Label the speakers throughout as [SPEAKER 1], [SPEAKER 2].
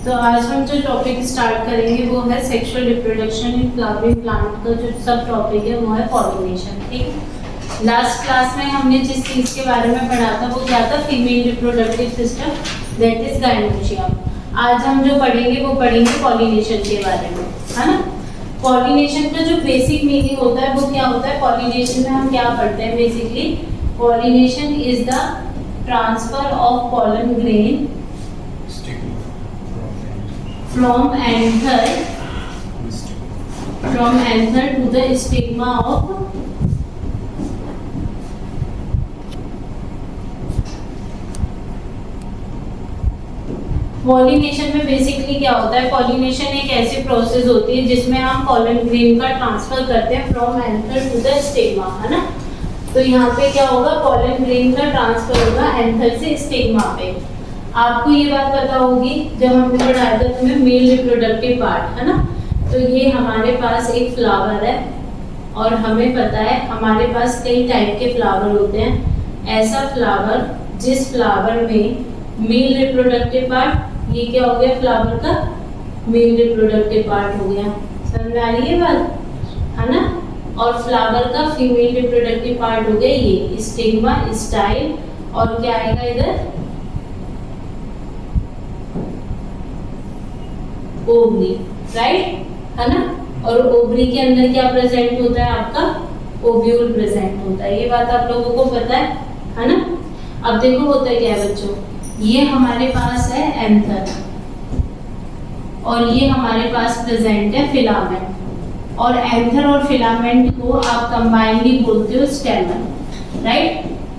[SPEAKER 1] तो आज हम जो टॉपिक स्टार्ट करेंगे वो है sexual reproduction in flowering plant का जो सब टॉपिक है वो है पॉलिनेशन। ठीक, लास्ट क्लास में हमने जिस चीज़ के बारे में पढ़ा था वो क्या था, female reproductive system, that is gynoecium. आज हम जो पढ़ेंगे वो पढ़ेंगे पॉलिनेशन के बारे में, है ना। पॉलिनेशन का जो बेसिक मीनिंग होता है वो क्या होता है, पॉलिनेशन में हम क्या पढ़ते हैं basically, pollination is the transfer of pollen grain from anther to the stigma of pollination में बेसिकली क्या होता है, पॉलिनेशन एक ऐसी प्रोसेस होती है जिसमें हम पॉलन ग्रेन का ट्रांसफर करते हैं from anther to the stigma, है ना। तो यहाँ पे क्या होगा, पॉलन ग्रेन का ट्रांसफर होगा एंथर से स्टिग्मा पे। आपको ये बात पता होगी जब हमने पढ़ाया था तुम्हें मेल रिप्रोडक्टिव पार्ट, है ना। तो ये हमारे पास एक फ्लावर है और हमें पता है हमारे पास कई टाइप के फ्लावर होते हैं। ऐसा फ्लावर जिस फ्लावर में मेल रिप्रोडक्टिव पार्ट, ये क्या हो गया, फ्लावर का मेल रिप्रोडक्टिव पार्ट हो गया, समझ में आ रही है बात, है ना। और फ्लावर का फीमेल रिप्रोडक्टिव पार्ट हो गया ये स्टिग्मा, स्टाइल, और क्या आएगा इधर, ओवरी, राइट, है ना। और ओवरी के अंदर क्या प्रेजेंट होता है, आपका ओव्यूल प्रेजेंट होता है। ये बात आप लोगों को पता है ना। अब देखो होता है क्या है बच्चों, ये हमारे पास है एंथर और ये हमारे पास प्रेजेंट है फिलामेंट, और एंथर और फिलामेंट को आप कंबाइनली बोलते हो स्टेमन, राइट।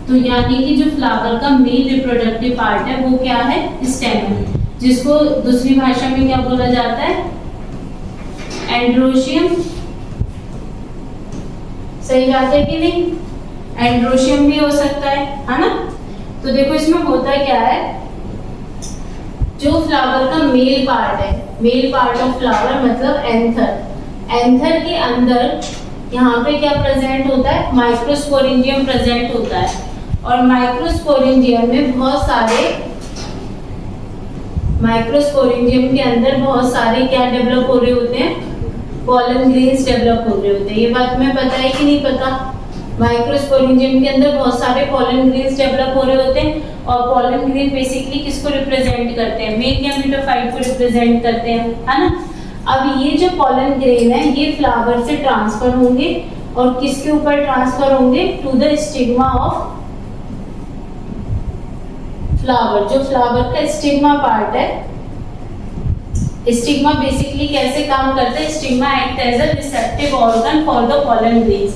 [SPEAKER 1] तो यानी कि जो फ्लावर का मेल रिप्रोडक्टिव पार्ट है वो क्या है, स्टेमन, जिसको दूसरी भाषा में क्या बोला जाता है, एंड्रोशियम। सही बात है कि नहीं, एंड्रोशियम भी हो सकता है ना। तो देखो इसमें होता क्या है, जो फ्लावर का मेल पार्ट है, मेल पार्ट ऑफ फ्लावर मतलब एंथर, एंथर के अंदर यहाँ पे क्या प्रेजेंट होता है, माइक्रोस्पोरेंजियम प्रेजेंट होता है। और माइक्रोस्पोरेंजियम में बहुत सारे, माइक्रोस्पोरेंजियम के अंदर बहुत सारे क्या डेवलप हो रहे होते हैं, पॉलन ग्रेन्स डेवलप हो रहे होते हैं। ये बात तुम्हें पता है कि नहीं पता, माइक्रोस्पोरेंजियम के अंदर बहुत सारे पॉलन ग्रेन्स डेवलप हो रहे होते हैं। और पॉलन ग्रेन बेसिकली किसको रिप्रेजेंट करते हैं, मेल गैमेटोफाइट को रिप्रेजेंट करते हैं, है ना। अब ये जो पॉलन ग्रेन है ये फ्लावर से ट्रांसफर होंगे और किसके ऊपर ट्रांसफर होंगे, to the stigma of flower. जो फ्लावर का स्टिग्मा पार्ट है, स्टिग्मा बेसिकली कैसे काम करता है, stigma act as a receptive organ for the pollen grains.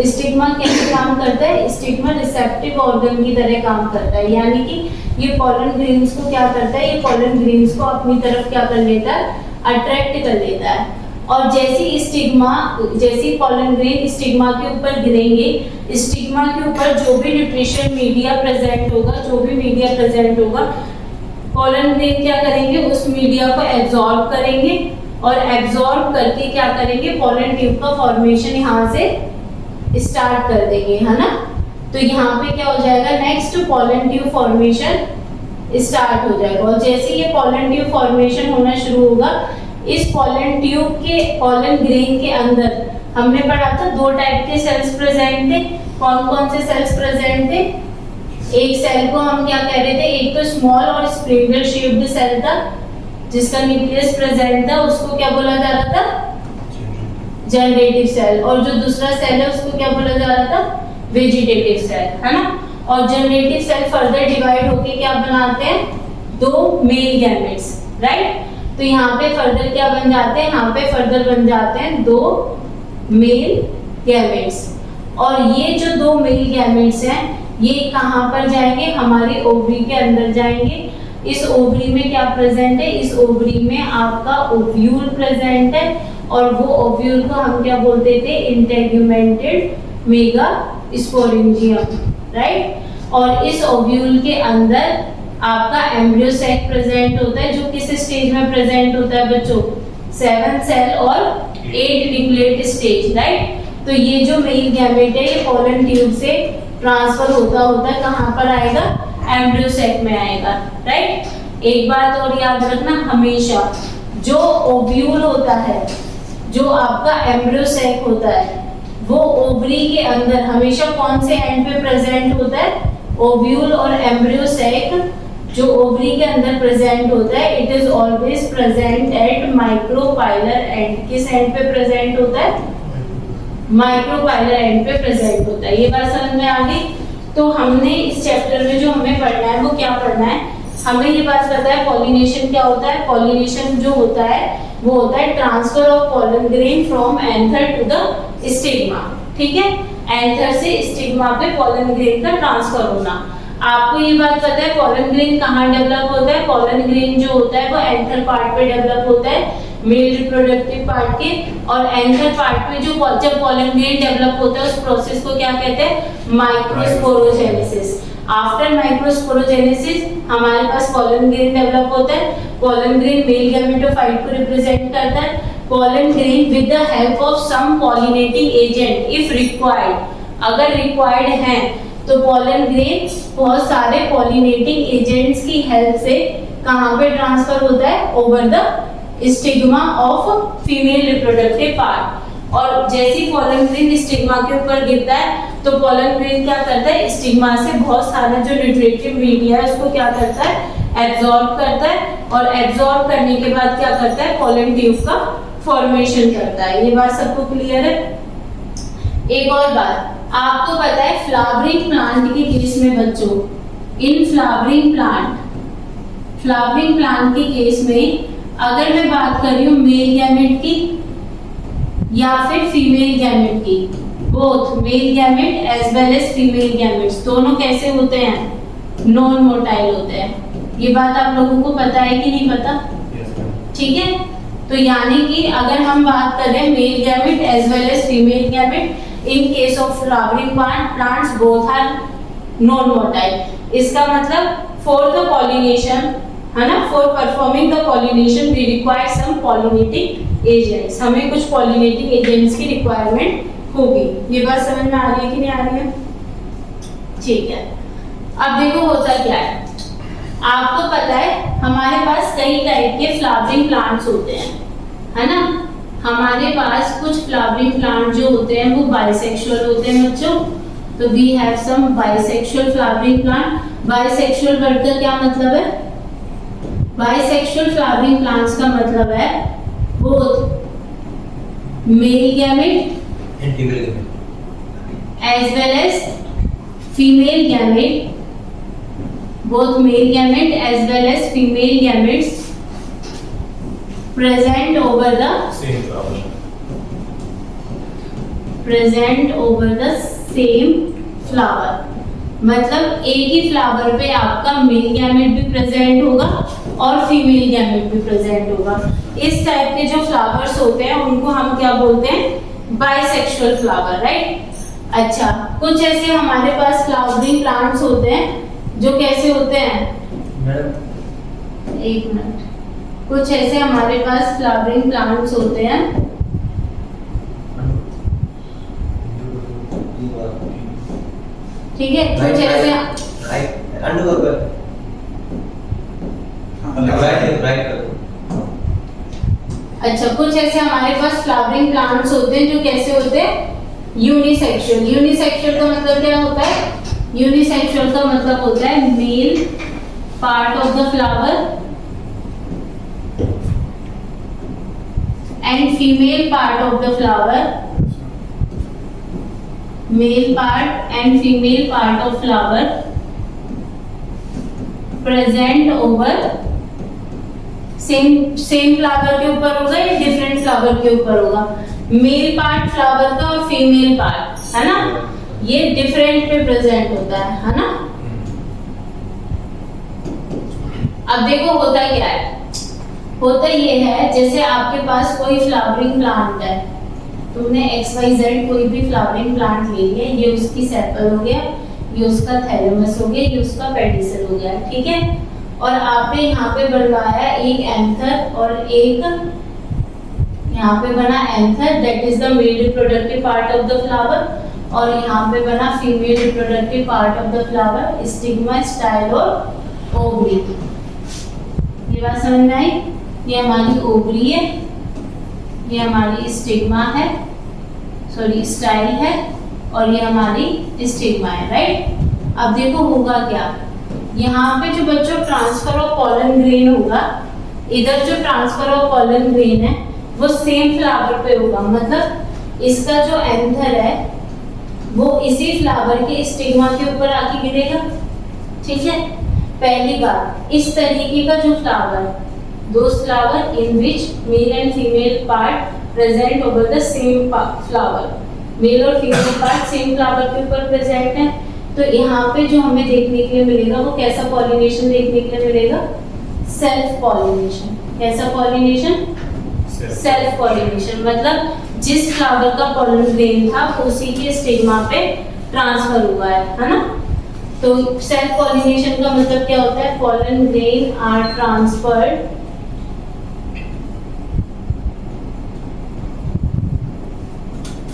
[SPEAKER 1] Stigma कैसे काम करता है, स्टिग्मा रिसेप्टिव ऑर्गन की तरह काम करता है, यानी कि ये पॉलन ग्रेन्स को क्या करता है, ये पॉलन ग्रेन्स को अपनी तरफ क्या कर लेता है, अट्रैक्ट कर लेता है। और जैसी पॉलन ग्रेन स्टिग्मा के ऊपर गिरेंगे, स्टिग्मा के ऊपर जो भी न्यूट्रिशन मीडिया प्रेजेंट होगा, जो भी मीडिया प्रेजेंट होगा, पॉलन ग्रेन क्या करेंगे, उस मीडिया को एब्जॉर्ब करेंगे और एब्जॉर्ब करके क्या करेंगे, पॉलन ट्यूब का फॉर्मेशन यहाँ से स्टार्ट कर देंगे, है ना। तो यहाँ पे क्या हो जाएगा, next pollen tube formation start हो जाएगा। और जैसे ये पॉलन ट्यूब फॉर्मेशन होना शुरू होगा, इस पॉलन ट्यूब के, पॉलन ग्रेन के अंदर हमने पढ़ा था दो टाइप के सेल्स प्रेजेंट थे। कौन कौन से सेल्स प्रेजेंट थे, एक सेल को हम क्या कह रहे थे, एक तो स्मॉल और स्प्रिंगल शेप्ड सेल था जिसका न्यूक्लियस प्रेजेंट था, उसको क्या बोला जा रहा था, जनरेटिव सेल। और जो दूसरा सेल है उसको क्या बोला जा रहा था, वेजिटेटिव सेल, है ना। और जनरेटिव सेल फर्दर डिवाइड होके क्या बनाते हैं, दो मेल गैमेट्स, राइट। तो यहाँ पे फर्दर क्या बन जाते हैं, यहाँ पे फर्दर बन जाते हैं दो मेल गैमेट्स। और ये जो दो मेल गैमेट्स हैं ये कहाँ पर जाएंगे, हमारी ओवरी के अंदर जाएंगे। इस ओवरी में क्या प्रेजेंट है, इस ओवरी में आपका ओव्यूल प्रेजेंट है और वो ओव्यूल को हम क्या बोलते थे, इंटेगुमेंटेड मेगास्पोरेंजियम, राइट। और इस ओव्यूल के अंदर आपका एम्ब्रियो सैक प्रेजेंट होता है, जो किस स्टेज में प्रेजेंट होता है बच्चों, 7 सेल और 8 डिप्लेट स्टेज, राइट। तो ये जो मेल गैमेट है ये पॉलन ट्यूब से ट्रांसफर होता होता कहाँ पर आएगा, एम्ब्रियो सैक में आएगा, राइट। एक बात और याद रखना, हमेशा जो ओव्यूल होता है, जो आपका एम्ब्रियो सैक होता है, वो ओवरी के अंदर हमेशा कौन से एंड पे प्रेजेंट होता है? ओव्यूल और एम्ब्रियो सैक जो ओवरी के अंदर प्रेजेंट होता है, it is always present at micropylar and. किस एंड पे प्रेजेंट होता है? माइक्रोपाइलर एंड पे प्रेजेंट होता है। ये बात समझ में आ गई? तो हमने इस चैप्टर में जो हमें पढ़ना है वो क्या पढ़ना है? हमें ये बात पता है पॉलिनेशन क्या होता है। पॉलिनेशन जो होता है वो होता है transfer of pollen grain from anther to the stigma. ठीक है, एंथर से स्टिग्मा पे पॉलन ग्रेन का ट्रांसफर होना। आपको ये बात पता है पॉलन ग्रेन कहाँ डेवलप होता है? पॉलन ग्रेन जो होता है वो एंथर पार्ट पे डेवलप होता है, मेल रिप्रोडक्टिव पार्ट के। और एंथर पार्ट में जो जब पॉलन ग्रेन डेवलप होता है उस प्रोसेस को क्या कहते हैं? माइक्रोस्पोरोजेनेसिस। आफ्टर माइक्रोस्पोरोजेनेसिस हमारे पास पॉलन ग्रेन डेवलप होता है। पॉलन ग्रेन मेल गैमेटोफाइट को रिप्रेजेंट करता है। Pollen grain with the help of some pollinating agent if required, अगर रिक्वायर्ड है तो पॉलन ग्रेन बहुत सारे पॉलिनेटिंग एजेंट्स की हेल्प से कहां पे ट्रांसफर होता है? Over the stigma of female reproductive part. और जैसे पॉलन ग्रेन स्टिग्मा के ऊपर गिरता है तो पॉलन ग्रेन क्या करता है? स्टिग्मा से बहुत सारा जो न्यूट्रिटिव मीडिया है उसको क्या करता है? एब्जॉर्ब करता है। और एब्जॉर्ब करने के बाद क्या करता है? पॉलन ट्यूब का फॉर्मेशन करता है। ये बात सबको क्लियर है? एक और बात आपको पता है फ्लावरिंग प्लांट के केस में बच्चों, इन फ्लावरिंग प्लांट के केस में अगर मैं बात कर रही हूँ मेल गैमेट की या फिर फीमेल गैमेट की, both male gamete as well as female gametes दोनों कैसे होते हैं? नॉन मोटाइल होते हैं। ये बात आप लोगों को पता है कि नहीं पता? ठीक है, तो यानी कि अगर हम बात करें male gamete as well as female gamete, in case of flowering plants both are non motile. इसका मतलब फॉर द पॉलिनेशन, है ना, for performing the pollination we require some pollinating agents. हमें कुछ पॉलिनेटिंग एजेंट्स की रिक्वायरमेंट होगी। ये बात समझ में आ रही है कि नहीं आ रही है? ठीक है, अब देखो होता क्या है। आपको पता है हमारे पास कई टाइप के फ्लावरिंग प्लांट्स होते हैं, है ना। हमारे पास कुछ फ्लावरिंग प्लांट जो होते हैं वो बाइसेक्सुअल होते हैं बच्चों। तो we have some bisexual flowering plant. Bisexual word का क्या मतलब है? बाइसेक्सुअल फ्लावरिंग प्लांट्स का मतलब है both male gamete
[SPEAKER 2] and female gamete
[SPEAKER 1] as well as female gamete, both male gamete as well as female gametes present over the
[SPEAKER 2] same flower,
[SPEAKER 1] same flower। मतलब एक ही flower पे आपका मेल गैमेट भी present होगा और फीमेल गैमेट भी present होगा। इस टाइप के जो फ्लावर्स होते हैं उनको हम क्या बोलते हैं? Bisexual flower, right. अच्छा, कुछ ऐसे हमारे पास फ्लावरिंग प्लांट्स होते हैं जो कैसे होते हैं? एक मिनट, कुछ ऐसे हमारे पास फ्लावरिंग प्लांट्स होते हैं ठीक है, कुछ ऐसे अच्छा, कुछ ऐसे हमारे पास फ्लावरिंग प्लांट्स होते हैं जो कैसे होते हैं? यूनिसेक्सुअल। यूनिसेक्सुअल का मतलब क्या होता है? यूनिसेक्सुअल का मतलब होता है male part of the flower and female part of the flower, male part and female part of flower present over same flower के ऊपर होगा या डिफरेंट फ्लावर के ऊपर होगा? मेल पार्ट फ्लावर का और फीमेल पार्ट, है ना, ये डिफरेंट पे प्रेजेंट होता है ना। अब देखो होता क्या है, होता ये है जैसे आपके पास कोई फ्लावरिंग प्लांट है, तुमने XYZ कोई भी फ्लावरिंग प्लांट ले लिया, ये उसकी सेपल हो गया, ये उसका थैलेमस हो गया, ये उसका पेडिसल हो गया, ठीक है। और आपने यहाँ पे बनवाया एक एंथर और एक यहाँ पे बना anther, that is the male reproductive part of the flower, और यहाँ पे बना female reproductive part of the flower, stigma, style और ओवरी। ये बात समझ में आई? ये हमारी ओवरी है, ये हमारी स्टिग्मा है, सॉरी स्टाइल है, और ये हमारी स्टिग्मा है, राइट। अब देखो होगा क्या, यहाँ पे जो बच्चों ट्रांसफर ऑफ पॉलन ग्रेन होगा, इधर जो ट्रांसफर ऑफ पॉलन ग्रेन है वो सेम फ्लावर पे होगा, मतलब इसका जो एंथर है वो इसी फ्लावर के स्टिग्मा के ऊपर आके गिरेगा, ठीक है। पहली बात, इस तरीके का जो flower, those flower in which male and female part present over the same flower, male और फीमेल पार्ट सेम फ्लावर के ऊपर प्रेजेंट है, तो यहाँ पे जो हमें देखने के लिए मिलेगा वो कैसा पॉलिनेशन देखने के लिए मिलेगा? Self pollination. कैसा पॉलिनेशन? सेल्फ पॉलिनेशन, मतलब जिस फ्लावर का पॉलन ग्रेन था उसी के स्टिग्मा पे ट्रांसफर हुआ है ना। तो सेल्फ पॉलिनेशन का मतलब क्या होता है? Pollen grain are transferred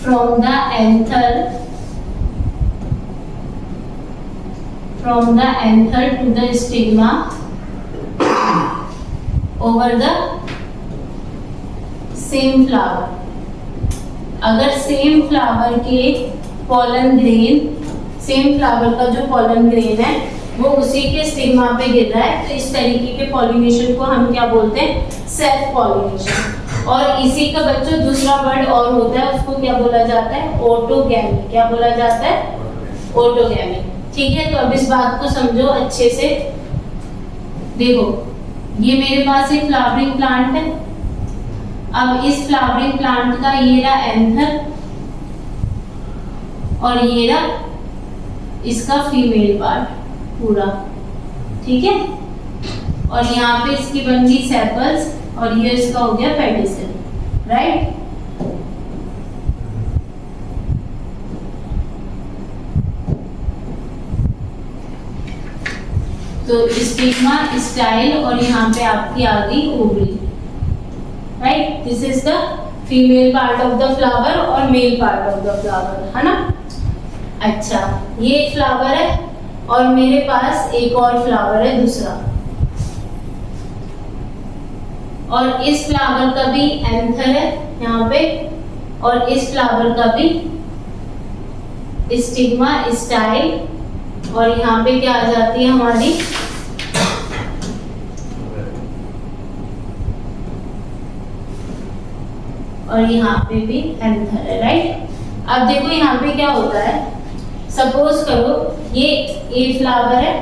[SPEAKER 1] from the anther to the stigma over the same flower। अगर सेम फ्लावर के पॉलन ग्रेन, सेम फ्लावर का जो पॉलन ग्रेन है वो उसी के स्टिग्मा पे गिर रहा है, तो इस तरीके के पॉलिनेशन को हम क्या बोलते हैं? Self pollination. और इसी का बच्चों दूसरा वर्ड और होता है, उसको क्या बोला जाता है? ऑटोगैमी। क्या बोला जाता है? ऑटोगैमी। ठीक है, तो अब इस बात को समझो अच्छे से। देखो ये मेरे पास एक फ्लावरिंग प्लांट है, अब इस फ्लावरिंग प्लांट का ये रहा एंथर और ये रहा इसका फीमेल पार्ट पूरा, ठीक है। और यहाँ पे इसकी बन गई सेपल्स और ये इसका हो गया पेडिसल, राइट। तो स्टिग्मा, स्टाइल और यहाँ पे आपकी आ गई ovary, right. This is the female part of the flower और male part of the flower, है ना। अच्छा, ये एक फ्लावर है और मेरे पास एक और फ्लावर है दूसरा, और इस फ्लावर का भी एंथर है यहाँ पे और इस फ्लावर का भी स्टिग्मा, स्टाइल, और यहाँ पे क्या आ जाती है हमारी और यहाँ पे भी एंथर है, राइट। अब देखो यहाँ पे क्या होता है, सपोज करो ये ए फ्लावर है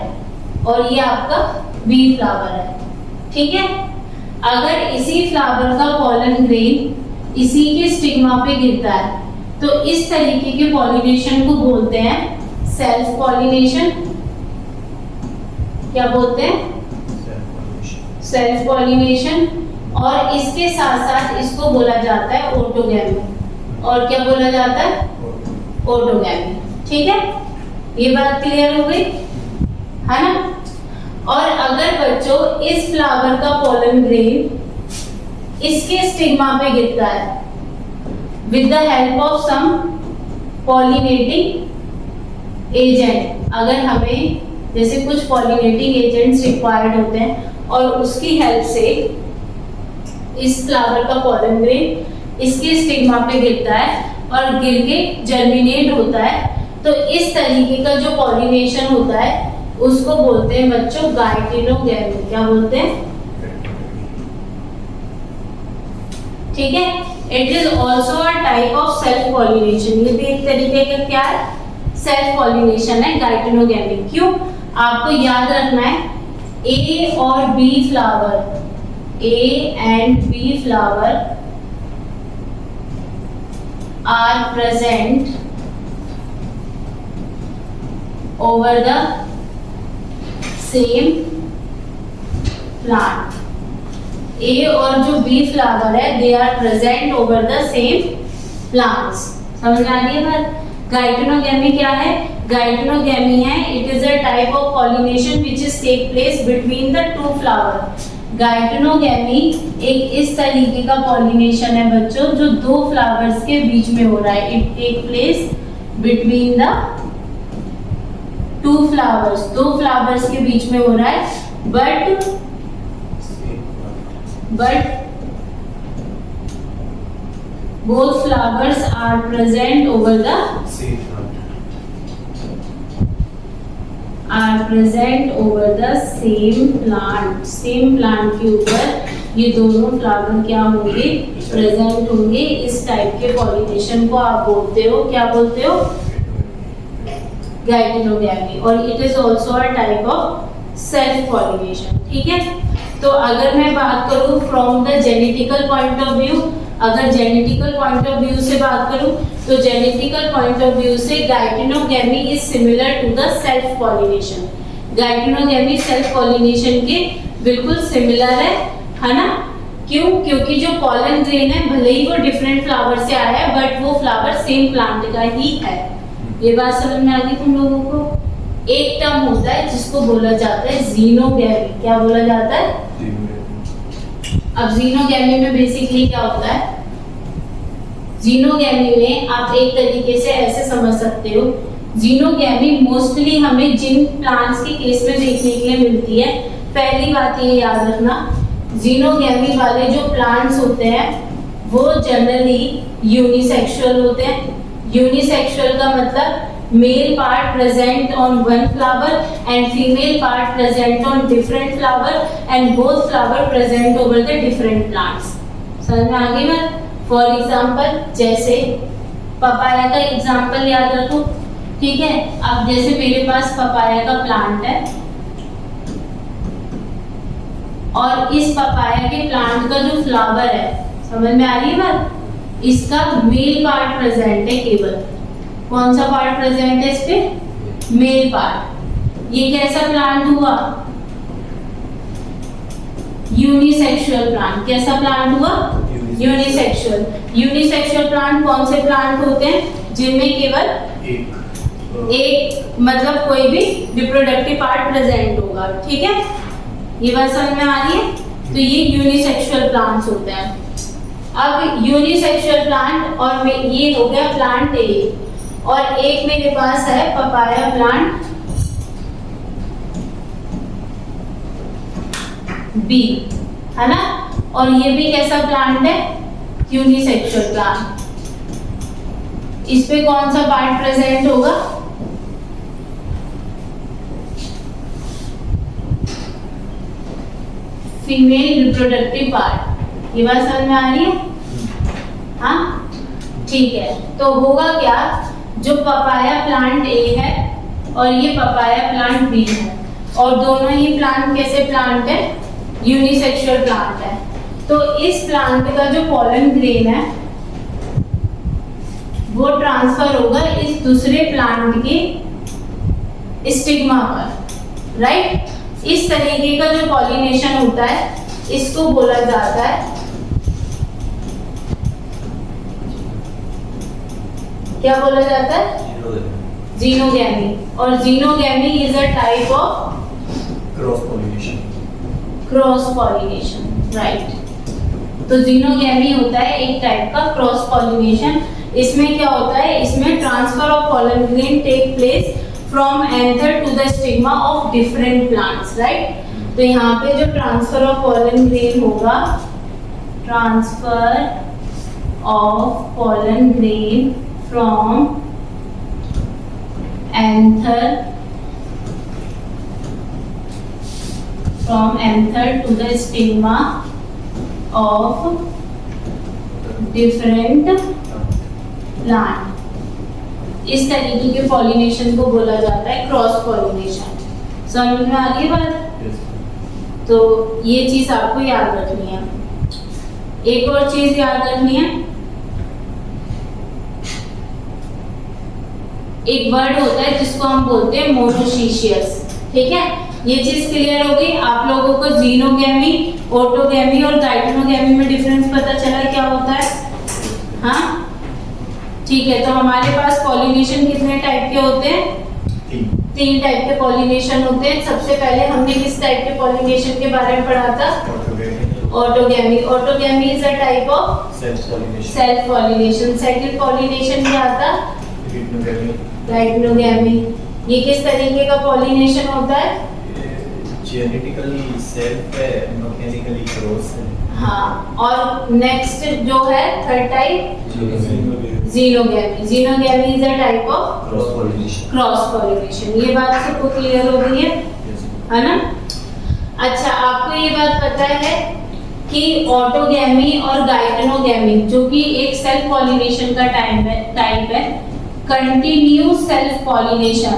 [SPEAKER 1] और ये आपका बी फ्लावर है, ठीक है। अगर इसी फ्लावर का पॉलन ग्रेन इसी के स्टिग्मा पे गिरता है तो इस तरीके के पॉलिनेशन को बोलते हैं सेल्फ पॉलिनेशन। क्या बोलते हैं? Self pollination. और इसके साथ साथ इसको बोला जाता है ऑटोगैमी। और क्या बोला जाता है? ऑटोगैमी, ठीक है। ये बात क्लियर हो गई, है ना। और अगर बच्चों इस फ्लावर का पॉलन ग्रेन इसके स्टिग्मा पे गिरता है with the help of some pollinating agent, अगर हमें जैसे कुछ पॉलिनेटिंग एजेंट्स रिक्वायर्ड होते हैं और उसकी हेल्प से इस फ्लावर का पॉलन ग्रेन इसके स्टिग्मा पे गिरता है और गिर के जर्मिनेट होता है, तो इस तरीके का जो पॉलिनेशन होता है उसको बोलते हैं बच्चों गाइटिनोगैमी। क्या बोलते हैं? ठीक है। It is also a type of self pollination. ये भी एक तरीके का क्या है? सेल्फ पॉलिनेशन है, गाइटिनोगैमी। क्यों? आपको याद रखना है ए और B flower, A and B flower are present over the same plant। A और जो B फ्लावर है they are present over the same plants। समझ आ गई बात? गाइटिनोगैमी क्या है? गाइटिनोगैमी है it is a type of pollination which is take place between the two flower। गाइटिनोगैमी एक इस तरीके का पॉलिनेशन है बच्चों जो दो फ्लावर्स के बीच में हो रहा है। It take place between the two flowers, दो फ्लावर्स के बीच में हो रहा है, but but both flowers are present over the
[SPEAKER 2] Same plant.
[SPEAKER 1] same plant के ऊपर ये दोनों फ्लावर क्या होंगे, प्रेजेंट होंगे। इस टाइप के पॉलिनेशन को आप बोलते हो, क्या बोलते हो, गाइटिनोगैमी, और it is also a type of self pollination. ठीक है, तो अगर मैं बात करूं from the genetical point of view, अगर जेनेटिकल पॉइंट ऑफ व्यू से बात करूं तो जेनेटिकल पॉइंट ऑफ व्यू से geitonogamy is similar to the self pollination. Geitonogamy self pollination के बिल्कुल सिमिलर है ना। क्यों? क्योंकि जो पॉलन ग्रेन है भले ही वो डिफरेंट फ्लावर से आया है बट वो फ्लावर सेम प्लांट का ही है। ये बात समझ में आ गई तुम लोगों को? एक टर्म होता है जिसको बोला जाता है जीनोगैमी। क्या बोला जाता है? अब जीनोगैमी में बेसिकली क्या होता है? जीनोगैमी में आप एक तरीके से ऐसे समझ सकते हो, जीनोगैमी मोस्टली हमें जिन प्लांट्स के केस में देखने के लिए मिलती है, पहली बात ये याद रखना, जीनोगैमी वाले जो प्लांट्स होते हैं वो जनरली यूनिसेक्सुअल होते हैं। यूनिसेक्सुअल का मतलब male part present on one flower and female part present on different flower and both flower present over the different plants. समझ में आ गई बात? फॉर एग्जाम्पल जैसे पपाया का एग्जाम्पल याद रखो। ठीक है, अब जैसे मेरे पास पपाया का प्लांट है और इस पपाया के प्लांट का जो फ्लावर है, समझ में आ रही है बात, इसका मेल पार्ट प्रेजेंट है केवल। कौन सा पार्ट प्रेजेंट है इस पे? Male part. ये कैसा प्लांट हुआ? Unisexual plant. कैसा प्लांट हुआ? यूनिसेक्सुअल। यूनिसेक्सुअल प्लांट कौन से प्लांट होते हैं जिनमें केवल एक मतलब कोई भी रिप्रोडक्टिव पार्ट प्रेजेंट होगा। ठीक है, ये बात समझ में आ रही है? तो ये यूनिसेक्सुअल प्लांट्स होते हैं। अब यूनिसेक्सुअल प्लांट और ये हो गया प्लांट ए, और एक मेरे पास है पपाया प्लांट बी, है ना, और ये भी कैसा प्लांट है? Unisexual plant. इस पे कौन सा पार्ट प्रेजेंट होगा? Female reproductive part. ये बात समझ में आ रही है? हाँ, ठीक है। तो होगा क्या, जो पपाया प्लांट ए है और ये पपाया प्लांट बी है, और दोनों ही प्लांट कैसे प्लांट है? यूनिसेक्सुअल प्लांट है। तो इस प्लांट का जो पॉलन ग्रेन है वो ट्रांसफर होगा इस दूसरे प्लांट के स्टिग्मा पर, राइट। इस तरीके का जो पॉलिनेशन होता है इसको बोला जाता है, क्या बोला जाता है? जीनोगैमी। और xenogamy is a type of cross pollination, right. तो जीनोगैमी होता है एक टाइप का क्रॉस पॉलिनेशन। इसमें क्या होता है? इसमें transfer of pollen grain take place from anther to the stigma of different plants, right. तो यहाँ पे जो ट्रांसफर ऑफ पॉलन ग्रेन होगा, transfer of pollen grain from anther to the stigma of different plant, इस तरीके के pollination को बोला जाता है क्रॉस पॉलिनेशन। समझ में आ गई बात? तो ये चीज आपको याद रखनी है। एक और चीज याद रखनी है, एक वर्ड होता है जिसको हम बोलते हैं मोनोशीशियस। ठीक है, ये चीज क्लियर हो गई। आप लोगों को जीनोगैमी, ऑटोगैमी और गाइटिनोगैमी में डिफरेंस पता चला क्या होता है? हाँ, ठीक है। तो हमारे पास पॉलिनेशन कितने टाइप के होते हैं? तीन टाइप के पॉलिनेशन होते हैं। सबसे पहले हमने किस टाइप के पॉलिनेशन के बारे में पढ़ा था? Autogamy. Autogamy is a type of self pollination. Second pollination क्या आता? गाइटिनोगैमी। ये किस तरीके का पॉलिनेशन होता है?
[SPEAKER 2] जेनेटिकली सेल्फ है, मैकेनिकली क्रॉस है।
[SPEAKER 1] हाँ, और नेक्स्ट जो है third type xenogamy. Xenogamy is a type of cross pollination. ये बात सबको क्लियर हो गई है ना? अच्छा, आपको ये बात पता है कि ऑटोगैमी और गाइटेनोगैमी जो कि एक सेल्फ पॉलिनेशन का टाइप है, कंटिन्यूस सेल्फ पॉलिनेशन।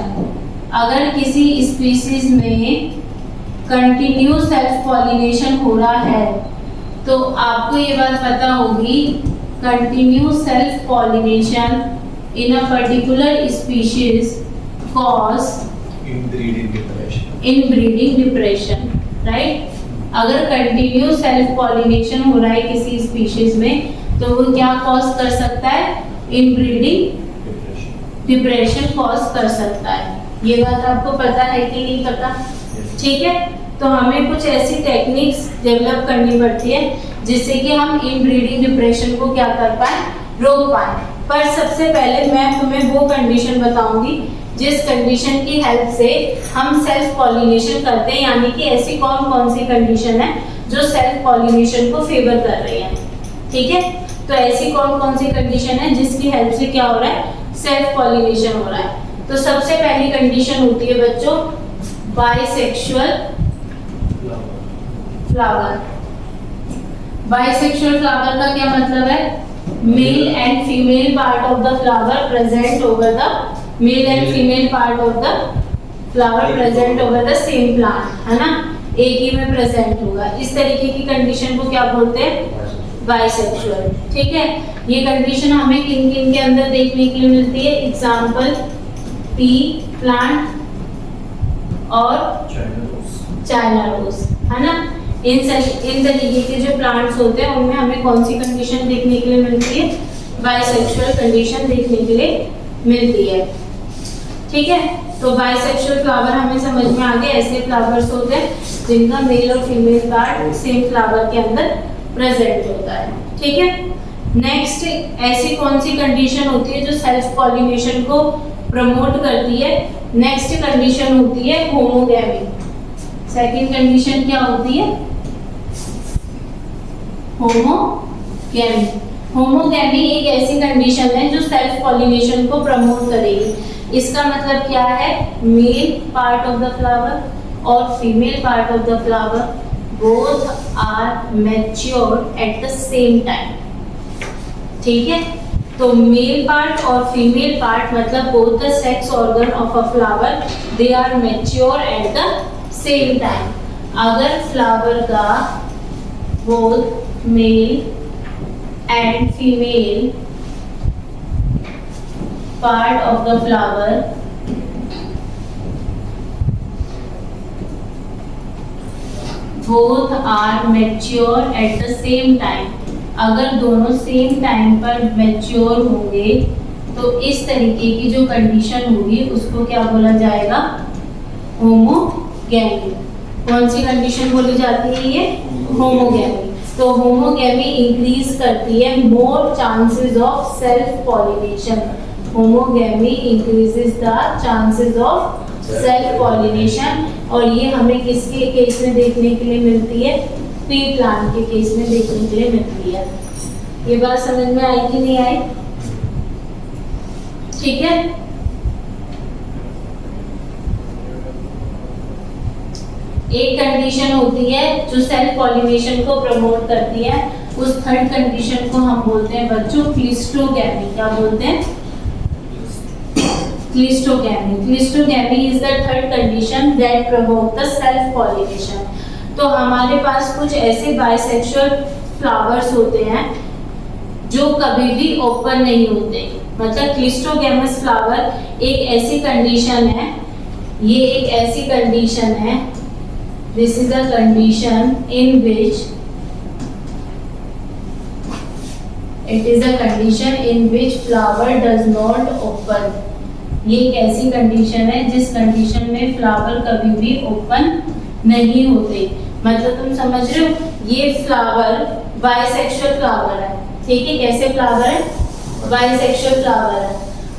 [SPEAKER 1] अगर किसी स्पीशीज में कंटिन्यूस सेल्फ पॉलिनेशन हो रहा है तो आपको ये बात पता होगी, continuous self pollination in a particular species cause in breeding depression, right? अगर कंटिन्यूस सेल्फ पॉलिनेशन हो रहा है किसी स्पीशीज में तो वो क्या कॉज कर सकता है? इन ब्रीडिंग डिप्रेशन कॉज कर सकता है। ये बात आपको पता है कि नहीं पता? ठीक है, तो हमें कुछ ऐसी टेक्निक्स डेवलप करनी पड़ती है जिससे कि हम इन ब्रीडिंग डिप्रेशन को क्या कर पाए, रोक पाए। पर सबसे पहले मैं तुम्हें वो कंडीशन बताऊंगी जिस कंडीशन की हेल्प से हम सेल्फ पॉलिनेशन करते हैं, यानी कि ऐसी कौन कौन सी कंडीशन है जो सेल्फ पॉलिनेशन को फेवर कर रही है। ठीक है, तो ऐसी कौन कौन सी कंडीशन है जिसकी हेल्प से क्या हो रहा है, सेल्फ पॉलिनेशन हो रहा है। तो सबसे पहली कंडीशन होती है बच्चों बाइसेक्सुअल फ्लावर। बाइसेक्सुअल फ्लावर का क्या मतलब है? Mail and female part of the flower present over the mail and female part of the flower present over the same plant, है ना? एक ही में प्रेजेंट होगा। इस तरीके की कंडीशन को क्या बोलते हैं? बाइसेक्सुअल। ठीक है, ये कंडीशन हमें किन किन के अंदर देखने के लिए मिलती है? एग्जांपल पी प्लांट और चाइना रोज, है ना? इन तरीके के जो प्लांट्स होते हैं उनमें हमें कौन सी कंडीशन देखने के लिए मिलती है? बाइसेक्सुअल कंडीशन देखने के लिए मिलती है। ठीक है, तो बाइसेक्सुअल फ्लावर हमें समझ में आ गए। ऐसे फ्लावर्स होते हैं जिनका मेल और फीमेल पार्ट सेम फ्लावर के अंदर प्रेजेंट होता है। ठीक है, नेक्स्ट ऐसी कौन सी कंडीशन होती है जो सेल्फ पॉलिनेशन को प्रमोट करती है? नेक्स्ट कंडीशन होती है होमोगैमी। सेकंड कंडीशन क्या होती है? होमोगैमी। होमोगैमी एक ऐसी कंडीशन है जो सेल्फ पॉलिनेशन को प्रमोट करेगी। इसका मतलब क्या है? Male part of the flower और female part of the flower both are mature at the same time. ठीक है, तो मेल पार्ट और फीमेल पार्ट मतलब both the sex organ of a flower they are mature at the same time. अगर flower का both male and female part of the flower both are mature at the same time, अगर दोनों same time पर mature होंगे तो इस तरीके की जो कंडीशन होगी उसको क्या बोला जाएगा? होमोगैमी। कौन सी कंडीशन बोली जाती है ये? होमोगैमी। तो होमोगैमी इंक्रीज करती है more chances of self pollination. Homogamy increases the chances of self pollination, और ये हमें किसके केस में देखने के लिए मिलती है? पी प्लांट के केस में देखने के लिए मिलती है। ये बात समझ में आई कि नहीं आई? ठीक है, एक कंडीशन होती है जो सेल्फ पॉलिनेशन को प्रमोट करती है, उस थर्ड कंडीशन को हम बोलते हैं बच्चों क्लिस्टोगैमी। क्या बोलते हैं? Cleistogamy. Cleistogamy is the third condition that promote the self pollination. तो हमारे पास कुछ ऐसे बाइसेक्सुअल फ्लावर्स होते हैं जो कभी भी ओपन नहीं होते, मतलब क्लिस्टोगैमस फ्लावर एक ऐसी कंडीशन है, ये एक ऐसी कंडीशन है, this is a condition in which it is a condition in which flower does not open। ये एक ऐसी कंडीशन है जिस कंडीशन में फ्लावर कभी भी ओपन नहीं होते। मतलब तुम समझ रहे हो, ये फ्लावर बाइसेक्सुअल फ्लावर है। ठीक है, कैसे फ्लावर है? बाइसेक्सुअल फ्लावर है,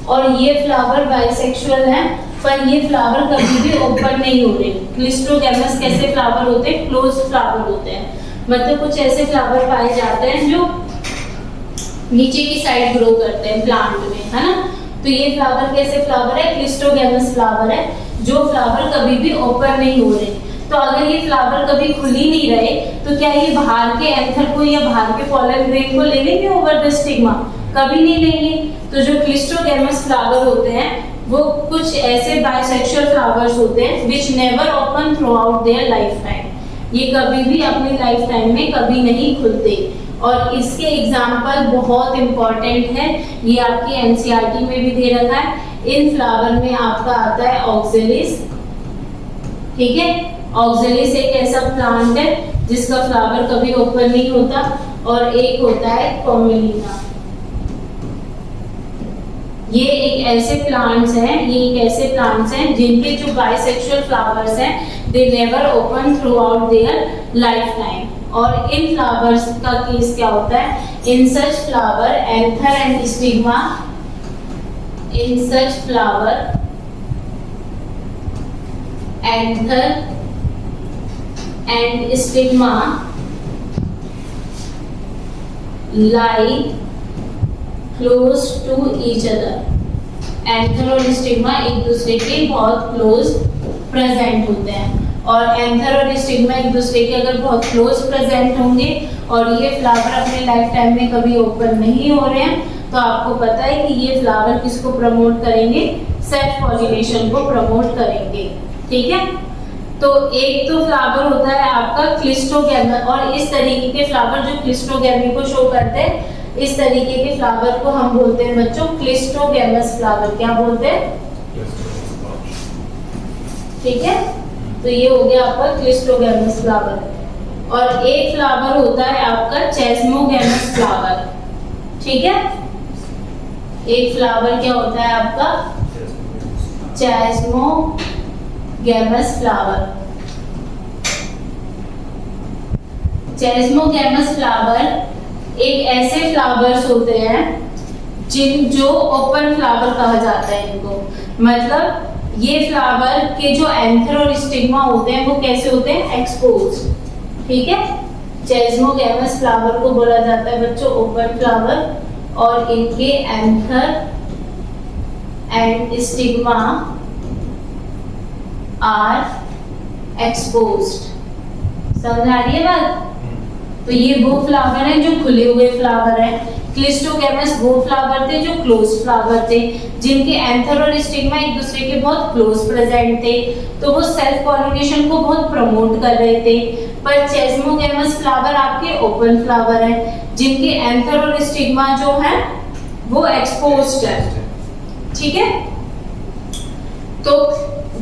[SPEAKER 1] और ये फ्लावर बाइसेक्सुअल है पर ये फ्लावर कभी भी ओपन नहीं होते। क्लिस्टोगैमस कैसे फ्लावर होते हैं? क्लोज फ्लावर होते हैं। मतलब कुछ ऐसे फ्लावर पाए जाते हैं जो नीचे की साइड ग्रो करते हैं प्लांट में, है ना। तो ये फ्लावर कैसे फ्लावर है? क्लिस्टोगैमस फ्लावर है, जो फ्लावर कभी भी ओपन नहीं हो रहे। तो अगर ये फ्लावर कभी खुल ही नहीं रहे तो क्या ये बाहर के एंथर को या बाहर के पॉलन ग्रेन को ले लेंगे ओवर द स्टिग्मा? कभी नहीं लेंगे। तो जो क्लिस्टोगैमस फ्लावर होते हैं वो कुछ ऐसे बाइसेक्सुअल फ्लावर्स होते हैं which never open throughout their life time. ये कभी भी अपनी लाइफ टाइम में कभी नहीं खुलते। और इसके एग्जाम्पल बहुत इंपॉर्टेंट है, ये आपकी एनसीईआरटी में भी दे रखा है। इन फ्लावर में आपका आता है ऑक्जेलिस, ठीक है। ऑक्जेलिस एक ऐसा प्लांट है जिसका फ्लावर कभी ओपन नहीं होता। और एक होता है कॉम्बिलिना। ये एक ऐसे प्लांट्स हैं जिनके जो बाइसेक्सुअल फ्लावर्स हैं they never open throughout their lifetime. और इन फ्लावर्स का केस क्या होता है? In such flower anther and stigma, in such flower anther and stigma lie close to each other। Anther और स्टिग्मा एक दूसरे के बहुत क्लोज प्रेजेंट होते हैं। और एंथर और स्टिग्मा एक दूसरे के अगर बहुत क्लोज प्रेजेंट होंगे और ये फ्लावर अपने लाइफ टाइम में कभी ओपन नहीं हो रहे हैं तो आपको पता है कि ये फ्लावर किसको प्रमोट करेंगे? सेल्फ पॉलिनेशन को प्रमोट करेंगे, ठीक है। तो एक तो फ्लावर होता है आपका क्लिस्टोगैमस, और इस तरीके के फ्लावर जो क्लिस्टोगैमी को शो करते हैं, इस तरीके के फ्लावर को हम बोलते हैं बच्चों क्लिस्टोगैमस फ्लावर। क्या बोलते हैं? ठीक है। तो ये हो गया आपका क्लिस्टोगैमस फ्लावर। और एक फ्लावर होता है आपका चेस्मोगैमस फ्लावर, ठीक है। एक फ्लावर क्या होता है आपका? चेस्मोगैमस फ्लावर। चेस्मोगैमस फ्लावर एक ऐसे फ्लावर्स होते हैं जो ओपन फ्लावर कहा जाता है इनको। मतलब ये फ्लावर के जो एंथर और स्टिग्मा होते हैं वो कैसे होते हैं? एक्सपोज, ठीक है। चेस्मोगैमस फ्लावर को बोला जाता है बच्चों ओपन फ्लावर, और इनके anther and stigma are exposed. समझ आ रही है बात? तो ये वो फ्लावर हैं जो खुले हुए फ्लावर हैं। क्लिस्टोगैमस वो फ्लावर थे जो क्लोज फ्लावर थे, जिनके एंथर और स्टिग्मा एक दूसरे के बहुत क्लोज प्रेजेंट थे, तो वो सेल्फ पॉलिनेशन को बहुत प्रमोट कर रहे थे। पर चेस्मोगैमस फ्लावर आपके ओपन फ्लावर हैं, जिनके एंथर और स्टिग्मा जो है वो एक्सपोज्ड है, ठीक है। तो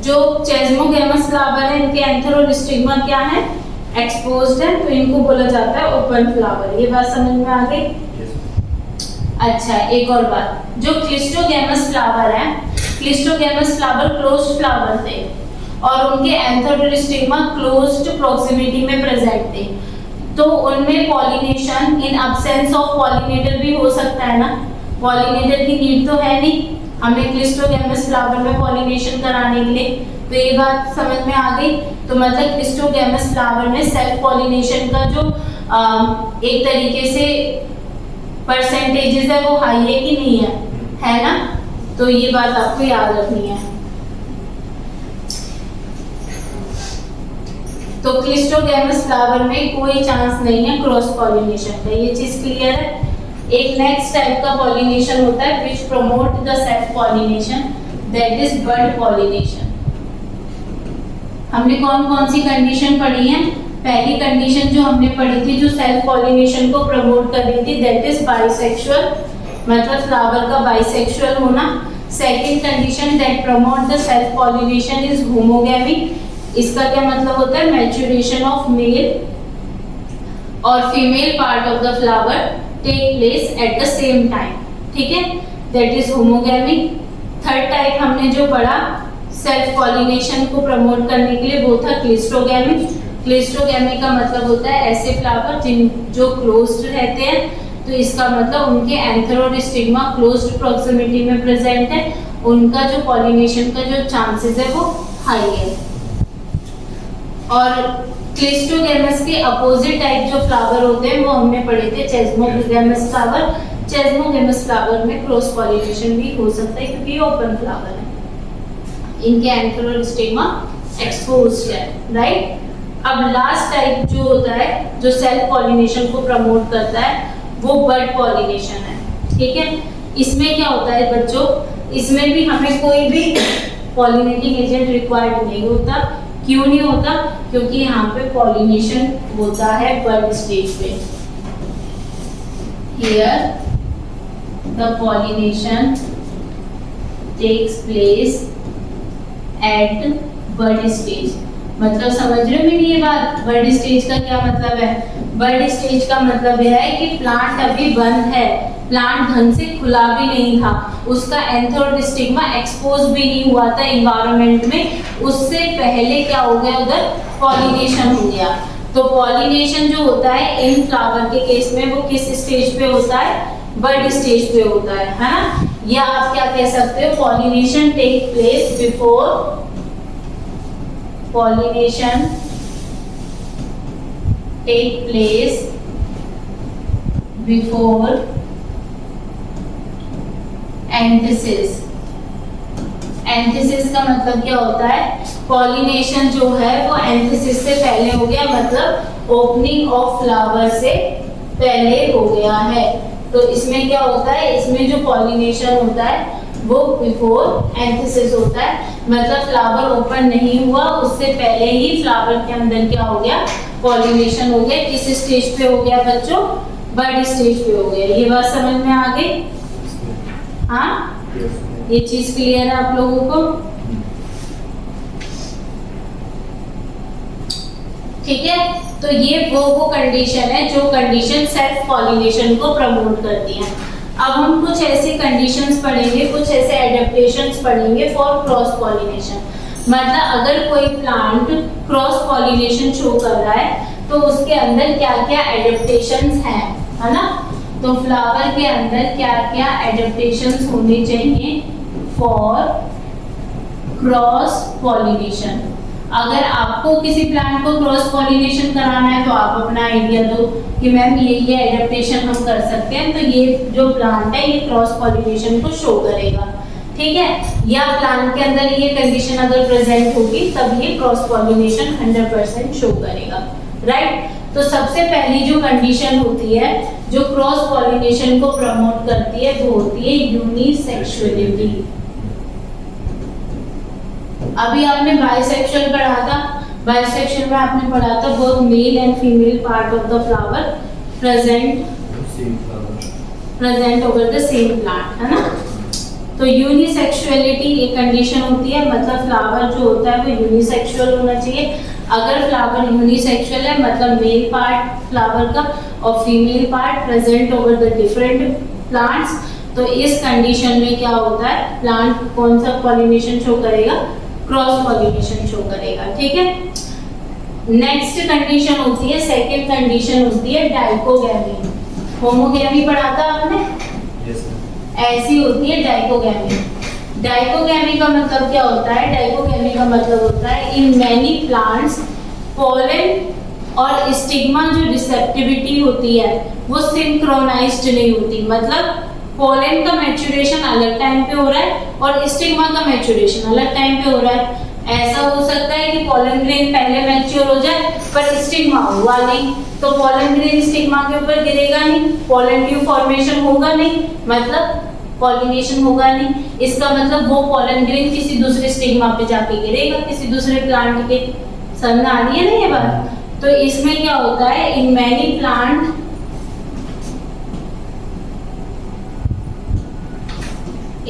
[SPEAKER 1] जो चेस्मोगैमस फ्लावर है इनके एंथर और स्टिग्मा क्या है? एक्सपोज्ड है, तो इनको बोला जाता है ओपन फ्लावर। ये बात समझ में आ गई? अच्छा, एक और बात, जो क्लिस्टोगैमस फ्लावर है, क्लिस्टोगैमस फ्लावर क्लोज्ड फ्लावर थे और उनके एंथर और स्टिग्मा क्लोज्ड प्रॉक्सिमिटी में प्रेजेंट थे, तो उनमें pollination in absence of pollinator भी हो सकता है ना। पॉलिनेटर की नीड तो है नहीं हमें क्लिस्टोगैमस फ्लावर में पॉलिनेशन कराने के लिए, तो ये बात समझ में आ गई। तो मतलब क्लिस्टोगैमस फ्लावर में सेल्फ पॉलिनेशन का जो एक तरीके से परसेंटेजेस है वो हाई है कि नहीं है ना। तो ये बात आपको याद रखनी है। तो क्लिस्टोगैमस फ्लावर में कोई चांस नहीं है क्रॉस पॉलिनेशन का, ये चीज क्लियर है। एक नेक्स्ट टाइप का पॉलिनेशन होता है which promote the self pollination, that is bud pollination. हमने कौन कौन सी कंडीशन पढ़ी है? पहली कंडीशन जो हमने पढ़ी थी जो सेल्फ पॉलिनेशन को प्रमोट कर रही थी, दैट इज बाइसेक्सुअल, मतलब फ्लावर का बाइसेक्सुअल होना। Second condition that promote the self pollination is homogamy. इसका क्या मतलब होता है? मैच्योरेशन ऑफ मेल और female part of the flower take place at the same time, ठीक है, that is homogamy. Third type हमने जो पढ़ा सेल्फ पॉलिनेशन को प्रमोट करने के लिए वो था क्लिस्टोगैमी। क्लिस्टोगैमी का मतलब होता है ऐसे फ्लावर जिन जो क्लोज्ड रहते हैं, तो इसका मतलब उनके एंथर और स्टिग्मा क्लोज्ड प्रॉक्सिमिटी में प्रेजेंट है, उनका जो पॉलिनेशन का जो चांसेस है वो हाई है। और क्लिस्टोगैमस के अपोजिट टाइप जो फ्लावर होते हैं वो हमने पढ़े थे चेस्मोगैमस फ्लावर। चेस्मोगैमस फ्लावर में क्रॉस पॉलिनेशन भी हो सकता है क्योंकि ये ओपन फ्लावर है, इनके एंथर स्टिग्मा एक्सपोज्ड है, राइट। अब लास्ट टाइप जो होता है जो सेल्फ पॉलिनेशन को प्रमोट करता है वो बर्ड पॉलिनेशन है, ठीक है। इसमें क्या होता है बच्चों, इसमें भी हमें कोई भी पॉलिनेटिंग एजेंट रिक्वायर्ड नहीं होता। क्यों नहीं होता? क्योंकि यहाँ पे पॉलिनेशन होता है बर्ड स्टेज पे। Here the pollination takes place at bud stage। मतलब समझ रहे हो मेरी ये बात? बर्ड स्टेज का क्या मतलब है? बर्ड स्टेज का मतलब यह है कि प्लांट अभी बंद है, प्लांट ढंग से खुला भी नहीं था, उसका एंथर स्टिग्मा एक्सपोज भी नहीं हुआ था एनवायरनमेंट में, उससे पहले क्या हो गया उधर पॉलिनेशन हो गया। तो पॉलिनेशन जो होता है इन फ्लावर के केस में वो किस स्टेज पे होता है? बर्ड स्टेज पे होता है ना। या आप क्या कह सकते हो, pollination take place before, pollination take place before anthesis. Anthesis का मतलब क्या होता है? पॉलिनेशन जो है वो एंथेसिस से पहले हो गया, मतलब ओपनिंग ऑफ फ्लावर से पहले हो गया है। तो इसमें क्या होता है, इसमें जो पॉलिनेशन होता है वो बिफोर एंथेसिस होता है, मतलब फ्लावर ओपन नहीं हुआ उससे पहले ही फ्लावर के अंदर क्या हो गया? पॉलिनेशन हो गया। किस स्टेज पे हो गया बच्चों? बर्ड स्टेज पे हो गया। ये बात समझ में आ गई? हाँ, ये चीज क्लियर है आप लोगों को? ठीक है। तो ये वो कंडीशन है जो कंडीशन सेल्फ पॉलिनेशन को प्रमोट करती है। अब हम कुछ ऐसी कंडीशंस पढ़ेंगे, कुछ ऐसे एडेप्टेशंस पढ़ेंगे फॉर क्रॉस पॉलिनेशन। मतलब अगर कोई प्लांट क्रॉस पॉलिनेशन शो कर रहा है तो उसके अंदर क्या क्या एडेप्टेशंस हैं, है ना। तो फ्लावर के अंदर क्या क्या एडेप्टेशंस होने चाहिए फॉर क्रॉस पॉलिनेशन। अगर आपको किसी प्लांट को क्रॉस पॉलिनेशन कराना है तो आप अपना आइडिया दो कि मैम ये एडेप्टेशन हम कर सकते हैं, तो ये जो प्लांट है ये क्रॉस पॉलिनेशन को शो करेगा, ठीक है। या प्लांट के अंदर ये कंडीशन अगर प्रेजेंट होगी तब ये क्रॉस पॉलिनेशन 100% शो करेगा, राइट। तो सबसे पहली जो कंडीशन होती है जो क्रॉस पॉलिनेशन को प्रमोट करती है वो होती है यूनिसेक्सुअलिटी। अभी आपने बाइसेक्सुअल पढ़ा था, बाइसेक्सुअल में आपने पढ़ा था both male and female part of the flower present over the same plant, है ना। तो यूनिसेक्सुअलिटी एक कंडीशन होती है, मतलब फ्लावर जो होता है वो यूनिसेक्सुअल होना चाहिए। अगर फ्लावर यूनिसेक्सुअल है मतलब मेल पार्ट फ्लावर का और female part present over the different plants, तो इस कंडीशन में क्या होता है, प्लांट कौन सा पॉलिनेशन शो करेगा? क्रॉस पॉलिनेशन शो करेगा, ठीक है। नेक्स्ट कंडीशन होती है, सेकंड कंडीशन होती है डाइकोगैमी। होमोगैमी पढ़ा था आपने?
[SPEAKER 2] yes,
[SPEAKER 1] ऐसी होती है डाइकोगैमी। डाइकोगैमी का मतलब क्या होता है? डाइकोगैमी का मतलब होता है इन मैनी प्लांट्स पोलन और स्टिग्मा जो रिसेप्टिविटी होती है वो सिंक्रोनाइज्ड नहीं होती। मतलब पोलन का मैच्योरेशन अलग टाइम पे हो रहा है और स्टिग्मा का मैच्योरेशन अलग टाइम पे हो रहा है। ऐसा हो सकता है कि पोलन ग्रेन पहले मैच्योर हो जाए पर स्टिग्मा हुआ नहीं, तो पोलन ग्रेन स्टिग्मा के ऊपर गिरेगा नहीं, पोलन ट्यूब फॉर्मेशन होगा नहीं, मतलब पॉलिनेशन होगा नहीं। इसका मतलब वो पोलन ग्रेन किसी दूसरे स्टिग्मा पे जाके गिरेगा, किसी दूसरे प्लांट के। समझ आ रही है ना ये बात? तो इसमें क्या होता है, in many plant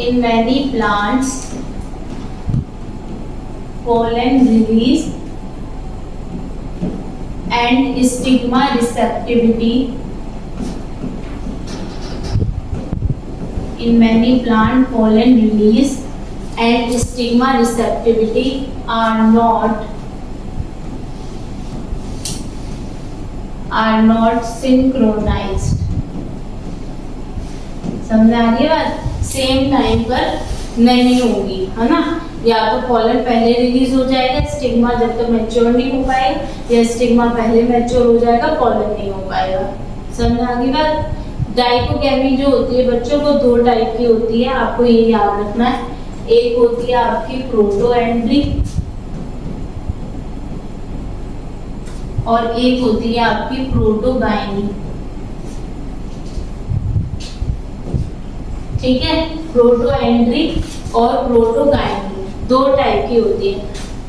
[SPEAKER 1] in many plants pollen release and stigma receptivity in many plant pollen release and stigma receptivity are not synchronized। समझ आ रही है बात? सेम टाइम पर नहीं होगी, है ना। या तो पॉलन पहले रिलीज हो जाएगा, स्टिग्मा जब तक मैच्योर नहीं हो पाएगा, या स्टिग्मा पहले मैच्योर हो जाएगा, पॉलन नहीं हो पाएगा। समझ आ गई बात? डाइकोगैमी जो होती है बच्चों को 2 टाइप की होती है, आपको ये याद रखना है। एक होती है आपकी प्रोटोएंड्री और एक होती है आपकी प्रोटोगाइनी। ठीक है, प्रोटोएंड्री और प्रोटोगाइनी 2 टाइप की होती है।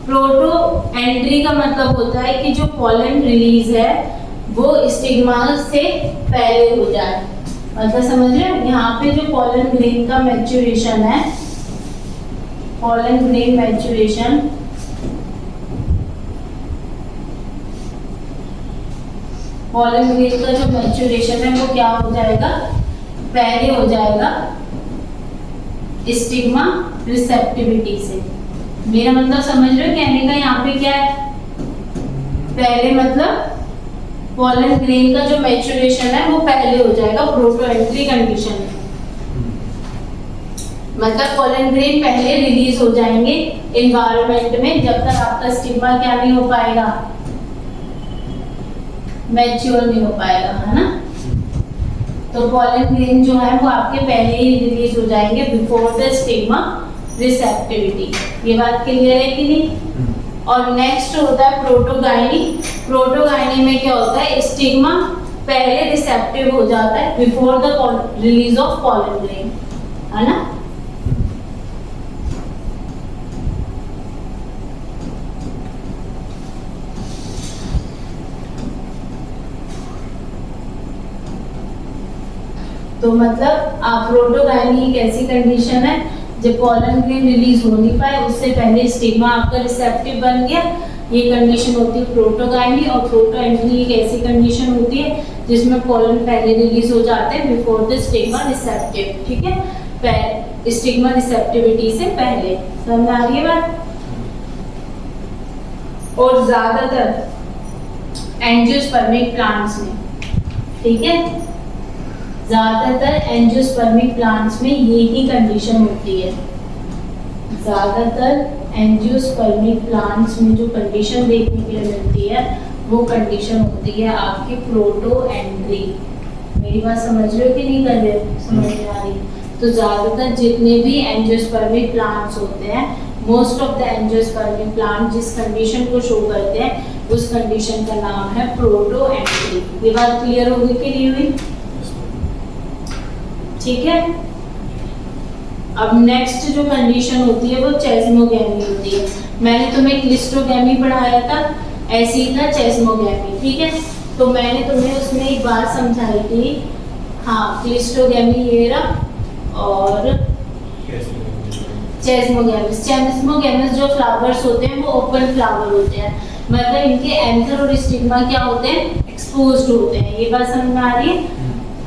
[SPEAKER 1] प्रोटोएंड्री का मतलब होता है कि जो पॉलन रिलीज है वो स्टिग्मा से पहले हो जाए। मतलब समझ रहे हो, यहाँ पे जो पॉलन ग्रेन का मैच्योरेशन है, pollen grain maturation pollen grain का जो मैच्योरेशन है वो क्या हो जाएगा, पहले हो जाएगा स्टिग्मा रिसेप्टिविटी से। मेरा मतलब समझ रहे हो, कहने का यहाँ पे क्या है, पहले मतलब पॉलन ग्रेन का जो मैच्योरेशन है वो पहले हो जाएगा प्रोटोएंट्री कंडीशन में। मतलब पॉलन ग्रेन पहले रिलीज हो जाएंगे एनवायरनमेंट में, जब तक आपका स्टिग्मा क्या नहीं हो पाएगा, मैच्योर नहीं हो पाएगा, है ना। तो पॉलन ग्रेन जो है वो आपके पहले ही रिलीज हो जाएंगे बिफोर द स्टिग्मा रिसेप्टिविटी। ये बात क्लियर है कि नहीं? और नेक्स्ट होता है प्रोटोगाइनी। प्रोटोगाइनी में क्या होता है, स्टिग्मा पहले रिसेप्टिव हो जाता है before the release of pollen grain, है ना। तो मतलब आप प्रोटोगाइनी एक ऐसी कंडीशन है जब पॉलन ग्रेन रिलीज हो नहीं पाए, उससे पहले स्टिग्मा आपका रिसेप्टिव बन गया, ये कंडीशन होती है प्रोटोगाइनी। और प्रोटोएंट्री एक ऐसी कंडीशन होती है जिसमें पॉलन पहले रिलीज हो जाते हैं बिफोर द स्टिग्मा रिसेप्टिव। ठीक है, स्टिग्मा रिसेप्टिविटी से पहले। समझ आ रही है बात? और ज्यादातर एंजियोस्पर्मिक प्लांट्स में, ठीक है, ज्यादातर एंजियोस्पर्मिक प्लांट्स में यही कंडीशन होती है। ज्यादातर एंजियोस्पर्मिक प्लांट्स में जो कंडीशन देखने के लिए मिलती है वो कंडीशन होती है आपकी प्रोटोएंट्री। मेरी बात समझ रहे हो कि नहीं कर रहे हो? समझ में आ रही? तो ज्यादातर जितने भी एंजियोस्पर्मिक प्लांट्स होते हैं, most of the angiospermic plant जिस कंडीशन को शो करते हैं उस कंडीशन का नाम है प्रोटोएंट्री। ये बात क्लियर होगी कि नहीं हुई? ठीक है। अब नेक्स्ट जो कंडीशन होती है वो चेस्मोगैमी होती है। मैंने तुम्हें क्लिस्ट्रोगैमी पढ़ाया था, ऐसे ही था चेस्मोगैमी। ठीक है, तो मैंने तुम्हें उसमें एक बात समझाई थी, हाँ, क्लिस्ट्रोगैमी ये रहा और चेस्मोगैमिस। चेस्मोगैमिस जो फ्लावर्स होते हैं वो ओपन फ्लावर होते हैं, मतलब इनके एंथर और स्टिग्मा क्या होते हैं, एक्सपोज्ड होते हैं। ये बात समझ में आ रही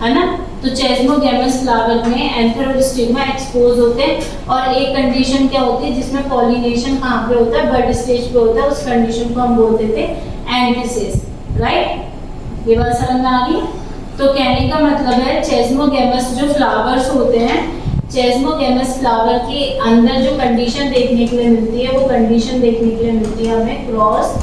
[SPEAKER 1] है ना। तो चेस्मोगैमस फ्लावर में एंथर और स्टिग्मा एक्सपोज होते हैं। और एक कंडीशन क्या होती है जिसमें पॉलिनेशन कहाँ पे होता है, बड स्टेज पे होता है, उस कंडीशन को हम बोलते थे एंटिसिस। राइट, ये बात समझ में आ गई? तो कहने का मतलब है चेस्मोगैमस जो फ्लावर्स होते हैं, चेस्मोगैमस फ्लावर के अंदर जो कंडीशन देखने के लिए मिलती है वो कंडीशन देखने के लिए मिलती है हमें क्रॉस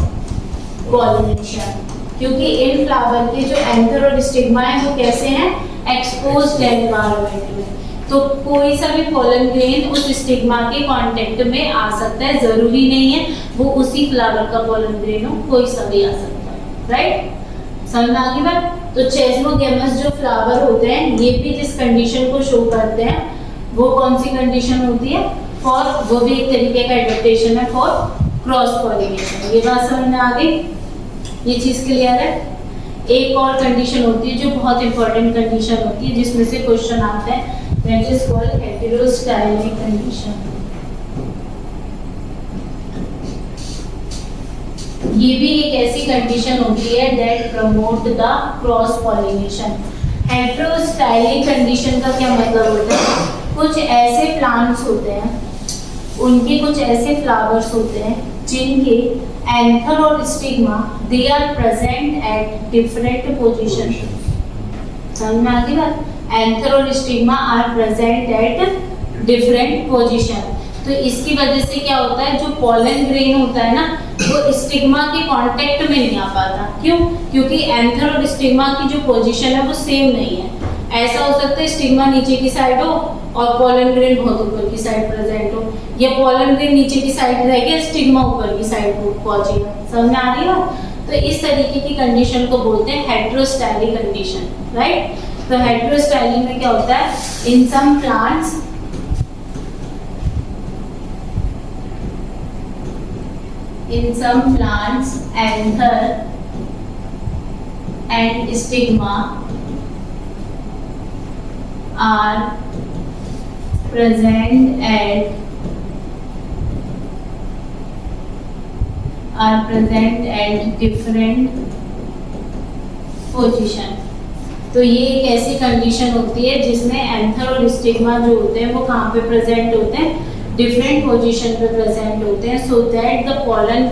[SPEAKER 1] पॉलिनेशन। क्योंकि इन फ्लावर के जो एंथर और स्टिग्मा है वो कैसे हैं, एक्सपोज्ड एनवायरनमेंट में। तो कोई सा भी पॉलन ग्रेन उस स्टिग्मा के कांटेक्ट में आ सकता है, जरूरी नहीं है वो उसी फ्लावर का पॉलन ग्रेन हो, कोई सा भी आ सकता है। राइट, समझ आ गई बात? तो चेस्मोगैमस जो फ्लावर होते हैं ये भी जिस कंडीशन को शो करते हैं वो कौन सी कंडीशन होती है, फॉर, वो भी एक तरीके का एडेप्टेशन है फॉर क्रॉस पॉलिनेशन। ये बात समझ में आ गई? ये चीज क्लियर है? एक और कंडीशन होती है जो बहुत इंपॉर्टेंट कंडीशन होती है जिसमें से क्वेश्चन आता है, that is called heterostylic condition. ये भी एक ऐसी कंडीशन होती है that promote the cross pollination. Heterostylic condition का क्या मतलब होता है, कुछ ऐसे प्लांट्स होते हैं, उनके कुछ ऐसे फ्लावर्स होते हैं जिनके एंथर और stigma they are present at different position. समझ में आ गई बात? एंथर और stigma are present at different position. तो इसकी वजह से क्या होता है, जो पॉलन ग्रेन होता है ना वो स्टिग्मा के कांटेक्ट में नहीं आ पाता। क्यों? क्योंकि एंथर और स्टिग्मा की जो पोजीशन है वो सेम नहीं है। ऐसा हो सकता है स्टिग्मा नीचे की साइड हो और पॉलन ग्रेन बहुत ऊपर की साइड प्रेजेंट हो, या पॉलन ग्रेन नीचे की साइड रह गया, स्टिग्मा ऊपर की साइड पहुंचेगा। समझ में आ रही हो? तो इस तरीके की कंडीशन को बोलते हैं हेटेरोस्टाइली कंडीशन, राइट। तो हेटेरोस्टाइली में क्या होता है, in some plants anther and stigma are present at different position। तो ये एक ऐसी कंडीशन होती है जिसमें एंथर और स्टिग्मा जो होते हैं वो कहाँ पे प्रेजेंट होते हैं, डिफरेंट पोजीशन पे प्रेजेंट होते हैं, so that the pollen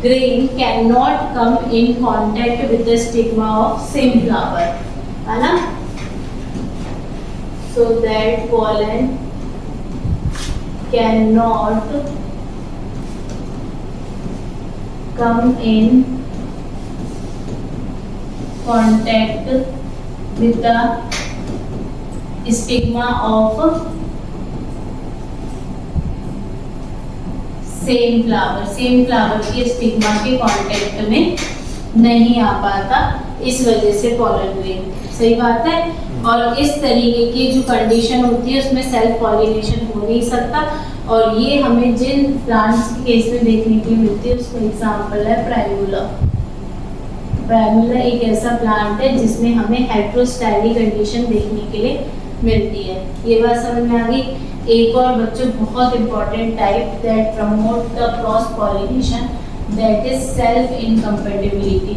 [SPEAKER 1] grain can not come in contact with the stigma of same flower, है ना। So that pollen can not come in contact with the stigma of same flower के stigma के contact में नहीं आ पाता, इस वजह से पॉलन ग्रेन। सही बात है। और इस तरीके की जो कंडीशन होती है उसमें सेल्फ पॉलिनेशन हो नहीं सकता, और ये हमें जिन प्लांट्स के केस में देखने के लिए मिलती है उसका एग्जाम्पल है प्राइमुला। प्राइमुला एक ऐसा प्लांट है जिसमें हमें हेटेरोस्टाइली कंडीशन देखने के लिए मिलती है। ये बात समझ में आ गई। एक और बच्चों बहुत important type that promote the cross pollination, that is self incompatibility.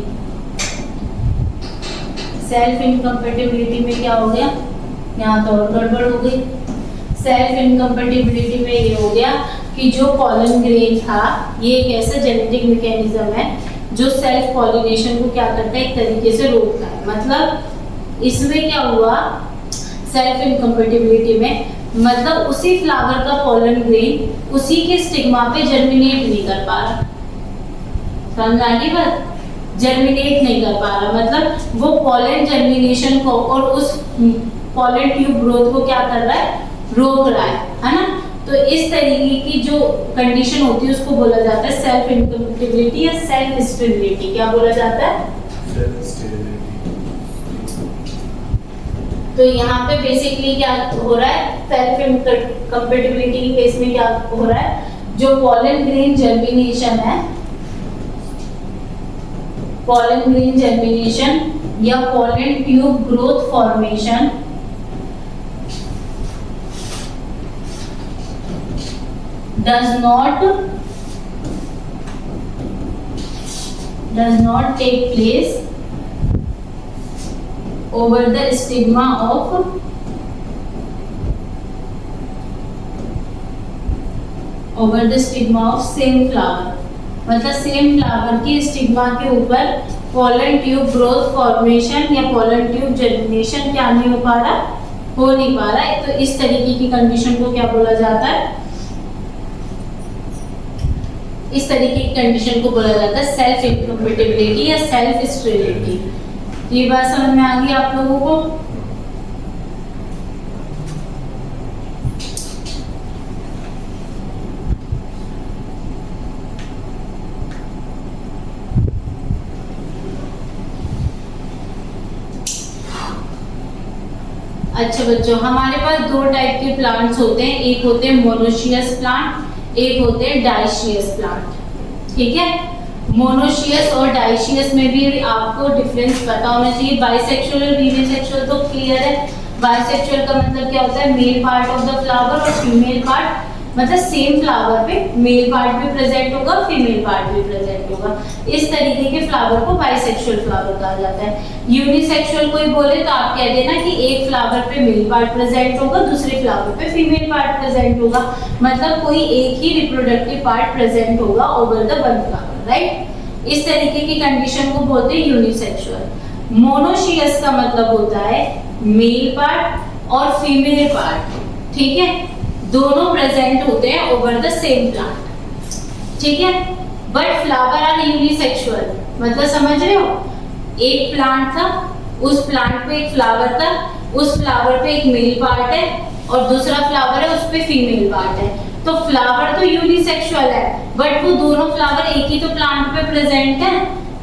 [SPEAKER 1] Self incompatibility में क्या हो गया, यहाँ तो और गड़बड़ हो गई। सेल्फ इनकम्पेटिबिलिटी में ये हो गया कि जो पॉलन ग्रेन था ये एक ऐसा जेनेटिक मैकेनिज्म है जो सेल्फ पॉलिनेशन को क्या करता है, एक तरीके से रोकता है। मतलब इसमें क्या हुआ, सेल्फ इनकम्पेटिबिलिटी में मतलब उसी फ्लावर का पॉलन ग्रेन उसी के स्टिग्मा पे जर्मिनेट नहीं कर पा रहा। समझ आ गई बात? जर्मिनेट नहीं कर पा रहा मतलब वो पॉलन जर्मिनेशन को और उस पॉलन ट्यूब ग्रोथ को क्या कर रहा है, रोक रहा है ना। तो इस तरीके की जो कंडीशन होती है उसको बोला जाता है सेल्फ इनकम्पेटिबिलिटी या सेल्फ स्टेबिलिटी। क्या बोला जाता है?
[SPEAKER 2] Self stability.
[SPEAKER 1] तो यहाँ पे बेसिकली क्या हो रहा है, सेल्फ इनकम्पेटिबिलिटी के केस में क्या हो रहा है, जो पॉलन ग्रेन जर्मिनेशन है, पॉलन ग्रेन जर्मिनेशन या pollen tube growth formation does not take place over the stigma of same flower। मतलब सेम फ्लावर की स्टिग्मा के ऊपर पॉलन ट्यूब ग्रोथ फॉर्मेशन या पॉलन ट्यूब जर्मिनेशन क्या नहीं हो पा रहा, हो नहीं पा रहा है। तो इस तरीके की कंडीशन को क्या बोला जाता है, इस तरीके की कंडीशन को बोला जाता है सेल्फ इनकम्पेटिबिलिटी या सेल्फ स्टेबिलिटी। ये बात समझ में आ गई आप लोगों को? अच्छा बच्चों, हमारे पास दो टाइप के प्लांट्स होते हैं, एक होते हैं मोनोशियस प्लांट, एक होते हैं डाइशियस प्लांट। ठीक है, मोनोशियस और डाइशियस में भी आपको डिफरेंस पता होना चाहिए। बाइसेक्सुअल और यूनिसेक्सुअल तो क्लियर है। बाइसेक्सुअल का मतलब क्या होता है, male part of the flower और फीमेल पार्ट, मतलब सेम फ्लावर पे मेल पार्ट भी प्रेजेंट होगा, फीमेल पार्ट भी प्रेजेंट होगा। इस तरीके के फ्लावर को बाइसेक्सुअल फ्लावर कहा जाता है। यूनिसेक्सुअल कोई बोले तो आप कह देना कि एक फ्लावर पे मेल पार्ट प्रेजेंट होगा, दूसरे फ्लावर पे फीमेल पार्ट प्रेजेंट होगा, मतलब कोई एक ही रिप्रोडक्टिव पार्ट प्रेजेंट होगा over the one flower, right. इस तरीके की कंडीशन को बोलते हैं यूनिसेक्सुअल। मोनोशियस का मतलब होता है मेल पार्ट और फीमेल पार्ट, ठीक है। दोनों प्रेजेंट होते हैं ओवर द सेम प्लांट, ठीक है। बट फ्लावर आर यूनिसेक्सुअल, मतलब समझ रहे हो, एक प्लांट था, उस प्लांट पे एक फ्लावर था, उस फ्लावर पे एक मेल पार्ट है और दूसरा फ्लावर है उस पे फीमेल पार्ट है। तो फ्लावर तो यूनिसेक्सुअल है बट वो दोनों फ्लावर एक ही तो प्लांट पे प्रेजेंट है,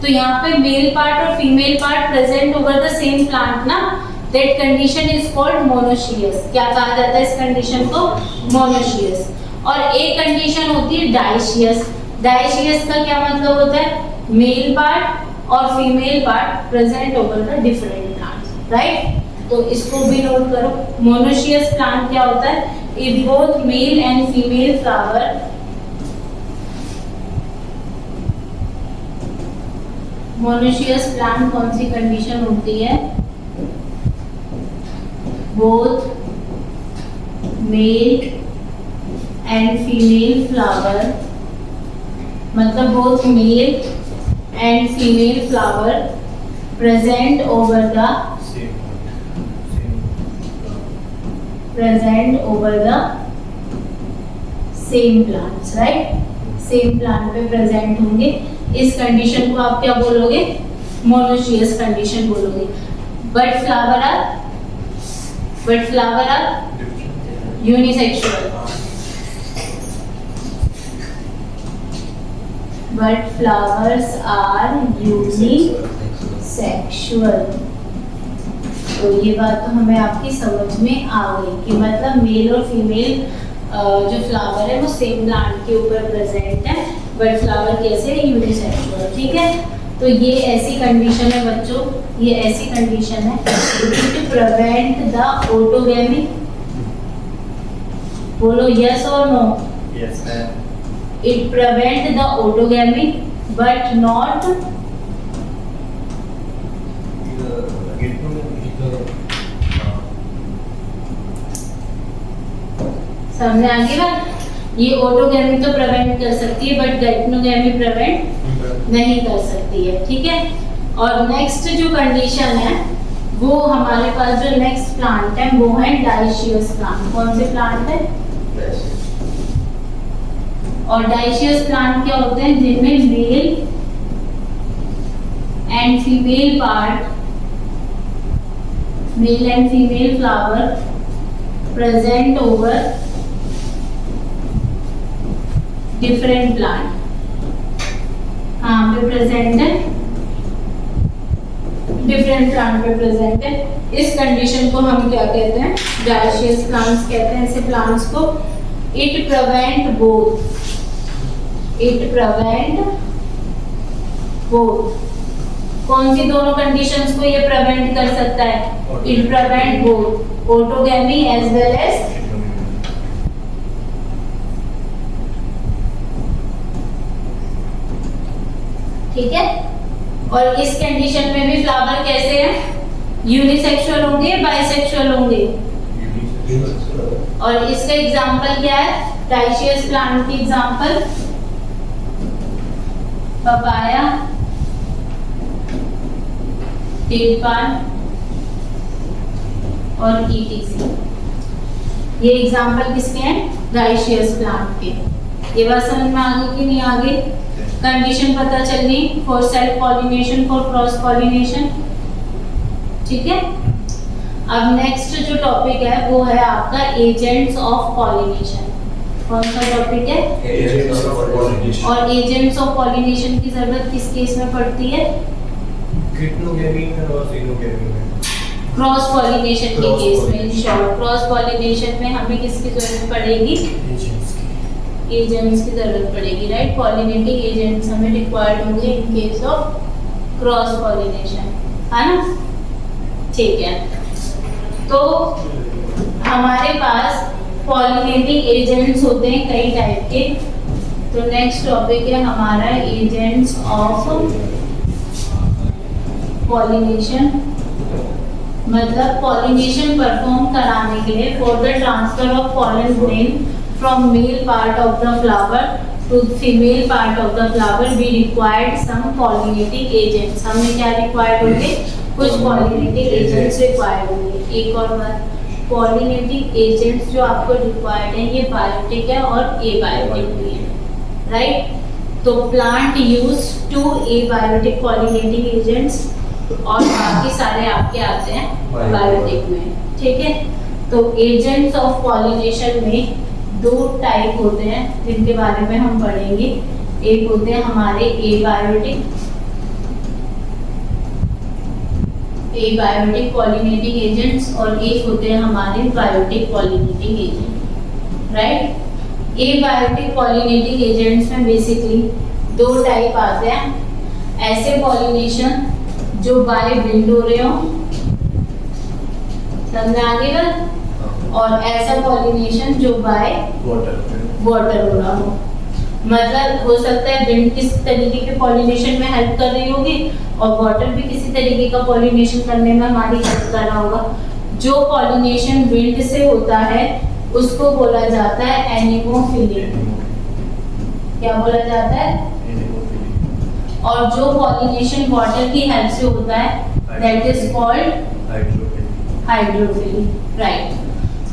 [SPEAKER 1] तो यहाँ पे मेल पार्ट और female part present over the same plant ना, that condition is called monoecious. क्या कहा जाता है इस कंडीशन को? मोनोशियस। और एक कंडीशन होती है डाइशियस। डाइशियस का क्या मतलब होता है? मेल पार्ट और female part present over the different plants, right. तो इसको भी नोट करो। मोनोशियस प्लांट क्या होता है? If both male and female flower monoecious plant कौन सी कंडीशन होती है? Both male and female flower, मतलब both male and female flower present over the same plants, right. Same plant पे प्रेजेंट होंगे। इस कंडीशन को आप क्या बोलोगे? मोनोशियस कंडीशन बोलोगे। But flower are unisexual. But flowers are unisexual. तो ये बात तो हमें आपकी समझ में आ गई कि मतलब मेल और फीमेल जो फ्लावर है वो सेम प्लांट के ऊपर प्रेजेंट है, बट फ्लावर कैसे? यूनिसेक्सुअल, ठीक है। तो ये ऐसी कंडीशन है बच्चों, ये ऐसी कंडीशन है टू प्रिवेंट द ऑटोगैमी। बोलो यस और no?
[SPEAKER 2] Yes ma'am.
[SPEAKER 1] It prevent the autogamy but not समझ आ गई बात? ये ऑटोगैमी तो प्रिवेंट कर सकती है बट गैइटोगैमी प्रिवेंट नहीं कर सकती है, ठीक है। और नेक्स्ट जो कंडीशन है वो हमारे पास जो नेक्स्ट प्लांट है वो है डाइशियस प्लांट। कौन से प्लांट है? और डाइशियस प्लांट क्या होते हैं? जिनमें mail and female part, mail and female flower present over different plant. कहाँ पे प्रेजेंट है? डिफरेंट प्लांट पे प्रेजेंट है। इस कंडीशन को हम क्या कहते हैं? डाइशियस प्लांट्स कहते हैं ऐसे प्लांट्स को। It prevent both, it prevent both. कौन सी दोनों कंडीशंस को ये प्रिवेंट कर सकता है? It prevent both autogamy as well as ठीक है। और इस कंडीशन में भी फ्लावर कैसे हैं? यूनिसेक्सुअल होंगे, बाइसेक्सुअल होंगे। और इसका एग्जांपल क्या है? डाइशियस प्लांट की एग्जांपल पपाया, टेट पान और ETC। ये एग्जांपल किसके हैं? डाइशियस प्लांट के। ये बात समझ में आ गई कि नहीं आ गई? कंडीशन पता चल गई for self pollination, for cross pollination, ठीक है। अब नेक्स्ट जो टॉपिक है वो है आपका एजेंट्स ऑफ पॉलिनेशन। कौन सा टॉपिक है?
[SPEAKER 2] Agents of pollination.
[SPEAKER 1] और एजेंट्स ऑफ पॉलिनेशन की जरूरत किस केस में पड़ती है?
[SPEAKER 2] गिटोगैमी में और फिनोगैमी में।
[SPEAKER 1] क्रॉस पॉलिनेशन के केस में। इन शॉर्ट क्रॉस पॉलिनेशन में हमें किसकी जरूरत पड़ेगी? एजेंट्स की जरूरत पड़ेगी, राइट। पॉलिनेटिंग एजेंट्स हमें रिक्वायर्ड होंगे इन केस ऑफ क्रॉस पॉलिनेशन, है ना? ठीक है। तो हमारे पास पॉलिनेटिंग एजेंट्स होते हैं कई टाइप के। तो नेक्स्ट टॉपिक है हमारा एजेंट्स ऑफ पॉलिनेशन, मतलब पॉलिनेशन परफॉर्म कराने के लिए for the transfer of pollen grain from male part of the flower to female part of the flower we required some pollinating agents। हमें क्या required होंगे? कुछ pollinating agents required होंगे। एक और बात पॉलिनेटिंग एजेंट्स जो आपको रिक्वायर्ड हैं ये बायोटिक है और एबायोटिक भी है, राइट। तो plant use to abiotic pollinating agents और बाकी सारे आपके आते हैं बायोटिक में, ठीक है। तो एजेंट्स ऑफ पॉलिनेशन में 2 टाइप होते हैं जिनके बारे में हम पढ़ेंगे। एक होते हैं हमारे एबायोटिक पॉलिनेटिंग एजेंट्स और एक होते हैं हमारे biotic pollinating agent, right. Abiotic pollinating agents में बेसिकली 2 टाइप आते हैं। ऐसे पॉलिनेशन जो बाय विंड हो रहे हो, समझ आगे ना, और ऐसा पॉलिनेशन जो बाय वाटर हो रहा हो। मतलब हो सकता है विंड किस तरीके के पॉलिनेशन में हेल्प कर रही होगी और वाटर भी किसी तरीके का पॉलिनेशन करने में हमारी हेल्प कर रहा होगा। जो पॉलिनेशन विंड से होता है उसको बोला जाता है एनिमोफिली। क्या बोला जाता है? और जो पॉलिनेशन वाटर की हेल्प से होता है that is called hydrophily, right.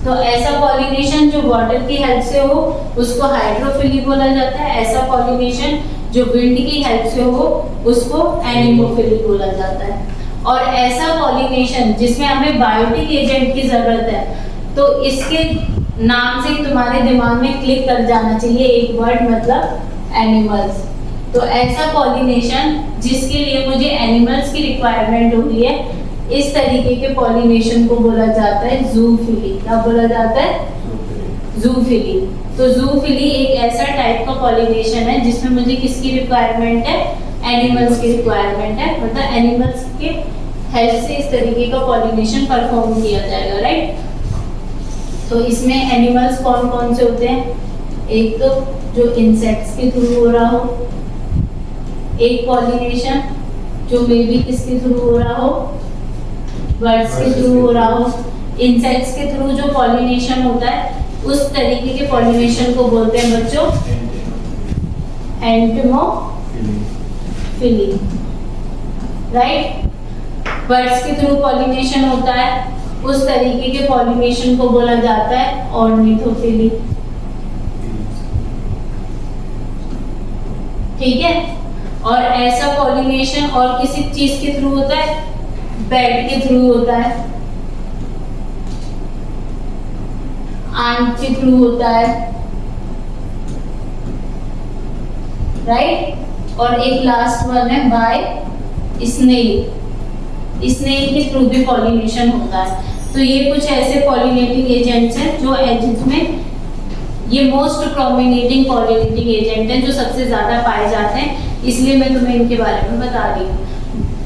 [SPEAKER 1] तो ऐसा पॉलिनेशन जो वाटर की हेल्प से हो उसको हाइड्रोफिली बोला जाता है। ऐसा पॉलिनेशन जो विंड की हेल्प से हो उसको एनिमोफिली बोला जाता है। और ऐसा पॉलिनेशन जिसमें हमें बायोटिक एजेंट की जरूरत है, तो इसके नाम से तुम्हारे दिमाग में क्लिक कर जाना चाहिए एक वर्ड, मतलब एनिमल्स। तो ऐसा पॉलिनेशन जिसके लिए मुझे एनिमल्स की रिक्वायरमेंट हो रही है, इस तरीके के पॉलिनेशन को बोला जाता है जूफिली। क्या बोला जाता है? जूफिली। तो जूफिली एक ऐसा टाइप का पॉलिनेशन है जिसमें मुझे किसकी रिक्वायरमेंट है? एनिमल्स की रिक्वायरमेंट है। मतलब एनिमल्स के हेल्प से इस तरीके का पॉलिनेशन परफॉर्म किया जाएगा, राइट। तो इसमें एनिमल्स कौन कौन से होते हैं? एक तो जो इंसेक्ट्स के थ्रू हो रहा हो, एक पॉलिनेशन जो मे बी किसके थ्रू हो रहा हो? बर्ड्स के थ्रू हो रहा हो। इंसेक्ट्स के थ्रू जो पॉलिनेशन होता है उस तरीके के पॉलिनेशन को बोलते हैं बच्चों एंटोमोफिली, राइट। बर्ड्स के थ्रू पॉलिनेशन होता है उस तरीके के पॉलिनेशन को बोला जाता है ऑर्निथोफिली, ठीक है। और ऐसा पॉलिनेशन और किसी चीज के थ्रू होता है? बैट के थ्रू होता है, आंट के थ्रू होता है, राइट। और एक लास्ट वन है बाय स्नेल। स्नेल के थ्रू भी पॉलिनेशन होता है। तो ये कुछ ऐसे पॉलिनेटिंग एजेंट्स हैं जो जिसमें ये मोस्ट प्रोमिनेटिंग पॉलिनेटिंग एजेंट हैं जो सबसे ज्यादा पाए जाते हैं, इसलिए मैं तुम्हें इनके बारे में बता रही हूँ।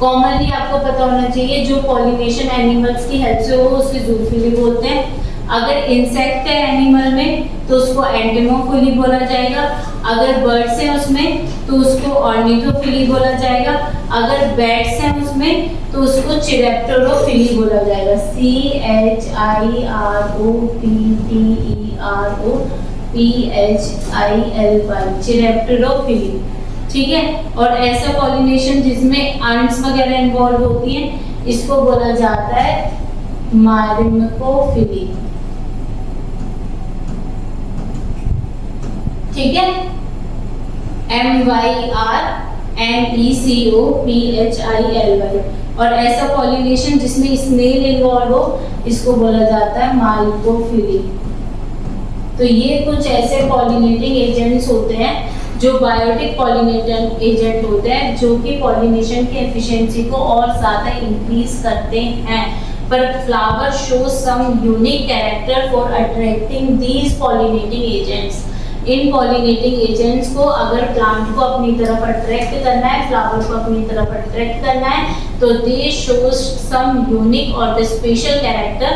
[SPEAKER 1] कॉमनली आपको पता होना चाहिए जो पॉलिनेशन एनिमल्स की हेल्प से हो उसे जूफिली बोलते हैं। अगर इंसेक्ट है एनिमल में तो उसको एंटोमोफिली बोला जाएगा। अगर बर्ड्स हैं उसमें तो उसको ऑर्निथोफिली बोला जाएगा। अगर बैट्स हैं उसमें तो उसको चिरेप्टरोफिली बोला जाएगा। CHIROPTEROPHILY, चिरेप्टरोफिली, ठीक है। और ऐसा पॉलिनेशन जिसमें अंट्स वगैरह इन्वॉल्व होती हैं इसको बोला जाता है मायरिमकोफिली, ठीक है। MYRMECOPHILY। और ऐसा पॉलिनेशन जिसमें स्नेल इन्वॉल्व हो इसको बोला जाता है माइकोफिली। तो ये कुछ ऐसे पॉलिनेटिंग एजेंट्स होते हैं जो बायोटिक पॉलिनेटिंग एजेंट होते हैं जो कि पॉलिनेशन की एफिशिएंसी को और ज्यादा इंक्रीज करते हैं। पर flower show some unique character for attracting these pollinating agents. इन पॉलिनेटिंग एजेंट्स को अगर प्लांट को अपनी तरफ अट्रैक्ट करना है, फ्लावर को अपनी तरफ अट्रैक्ट करना है, तो दे शो सम यूनिक और the special character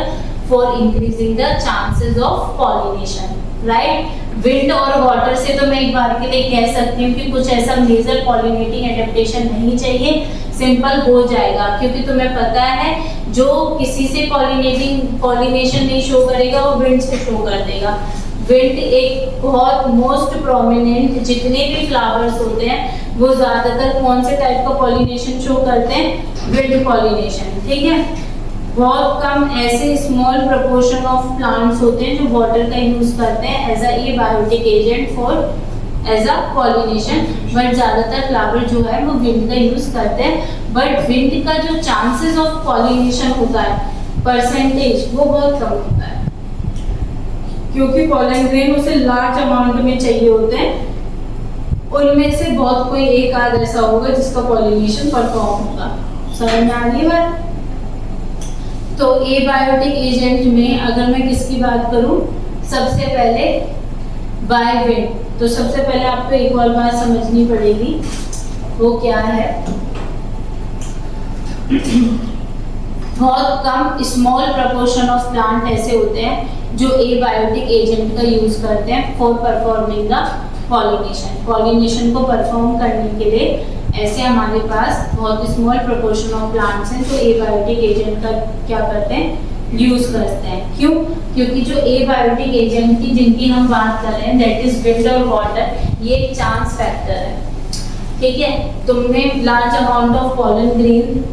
[SPEAKER 1] for increasing the chances of pollination, right. Wind और वाटर से तो मैं एक बार के लिए कह सकती हूँ कि कुछ ऐसा मेजर पॉलिनेटिंग एडेप्टेशन नहीं चाहिए, सिंपल हो जाएगा। क्योंकि तुम्हें पता है जो किसी से पॉलिनेशन नहीं शो करेगा वो विंड से शो कर देगा। विंड एक बहुत मोस्ट प्रोमिनेंट, जितने भी फ्लावर्स होते हैं वो ज्यादातर कौन से टाइप का पॉलिनेशन शो करते हैं? विंड पॉलिनेशन, ठीक है। बहुत कम ऐसे स्मॉल प्रोपोर्शन ऑफ प्लांट्स होते हैं जो वाटर का यूज करते हैं as a abiotic agent for as a pollination, but ज़्यादातर फ्लावर जो है वो विंड का यूज करते हैं। बट विंड का जो चांसेस ऑफ पॉलिनेशन होता है, परसेंटेज, वो बहुत कम होता है, क्योंकि पॉलन ग्रेन उसे लार्ज अमाउंट में चाहिए होते हैं। उनमें से बहुत कोई एक आध ऐसा होगा जिसका पॉलिनेशन परफॉर्म होगा। समझ में आ रही बात? तो एबायोटिक एजेंट में अगर मैं किसकी बात करूं, सबसे पहले बाय विंड, तो सबसे पहले आपको एक और बात समझनी पड़ेगी, वो क्या है, बहुत कम स्मॉल प्रोपोर्शन ऑफ प्लांट ऐसे होते हैं जो एबायोटिक एजेंट का यूज करते हैं for performing the pollination. Pollination को परफॉर्म करने के लिए ऐसे हमारे पास बहुत स्मॉल प्रोपोर्शन ऑफ प्लांट्स हैं जो एबायोटिक एजेंट का क्या करते हैं, यूज करते हैं। क्यों? क्योंकि जो एबायोटिक एजेंट की जिनकी हम बात कर रहे हैं, दैट इज विंड और वाटर, ये एक चांस फैक्टर है। ठीक है, तुमने large amount of pollen grain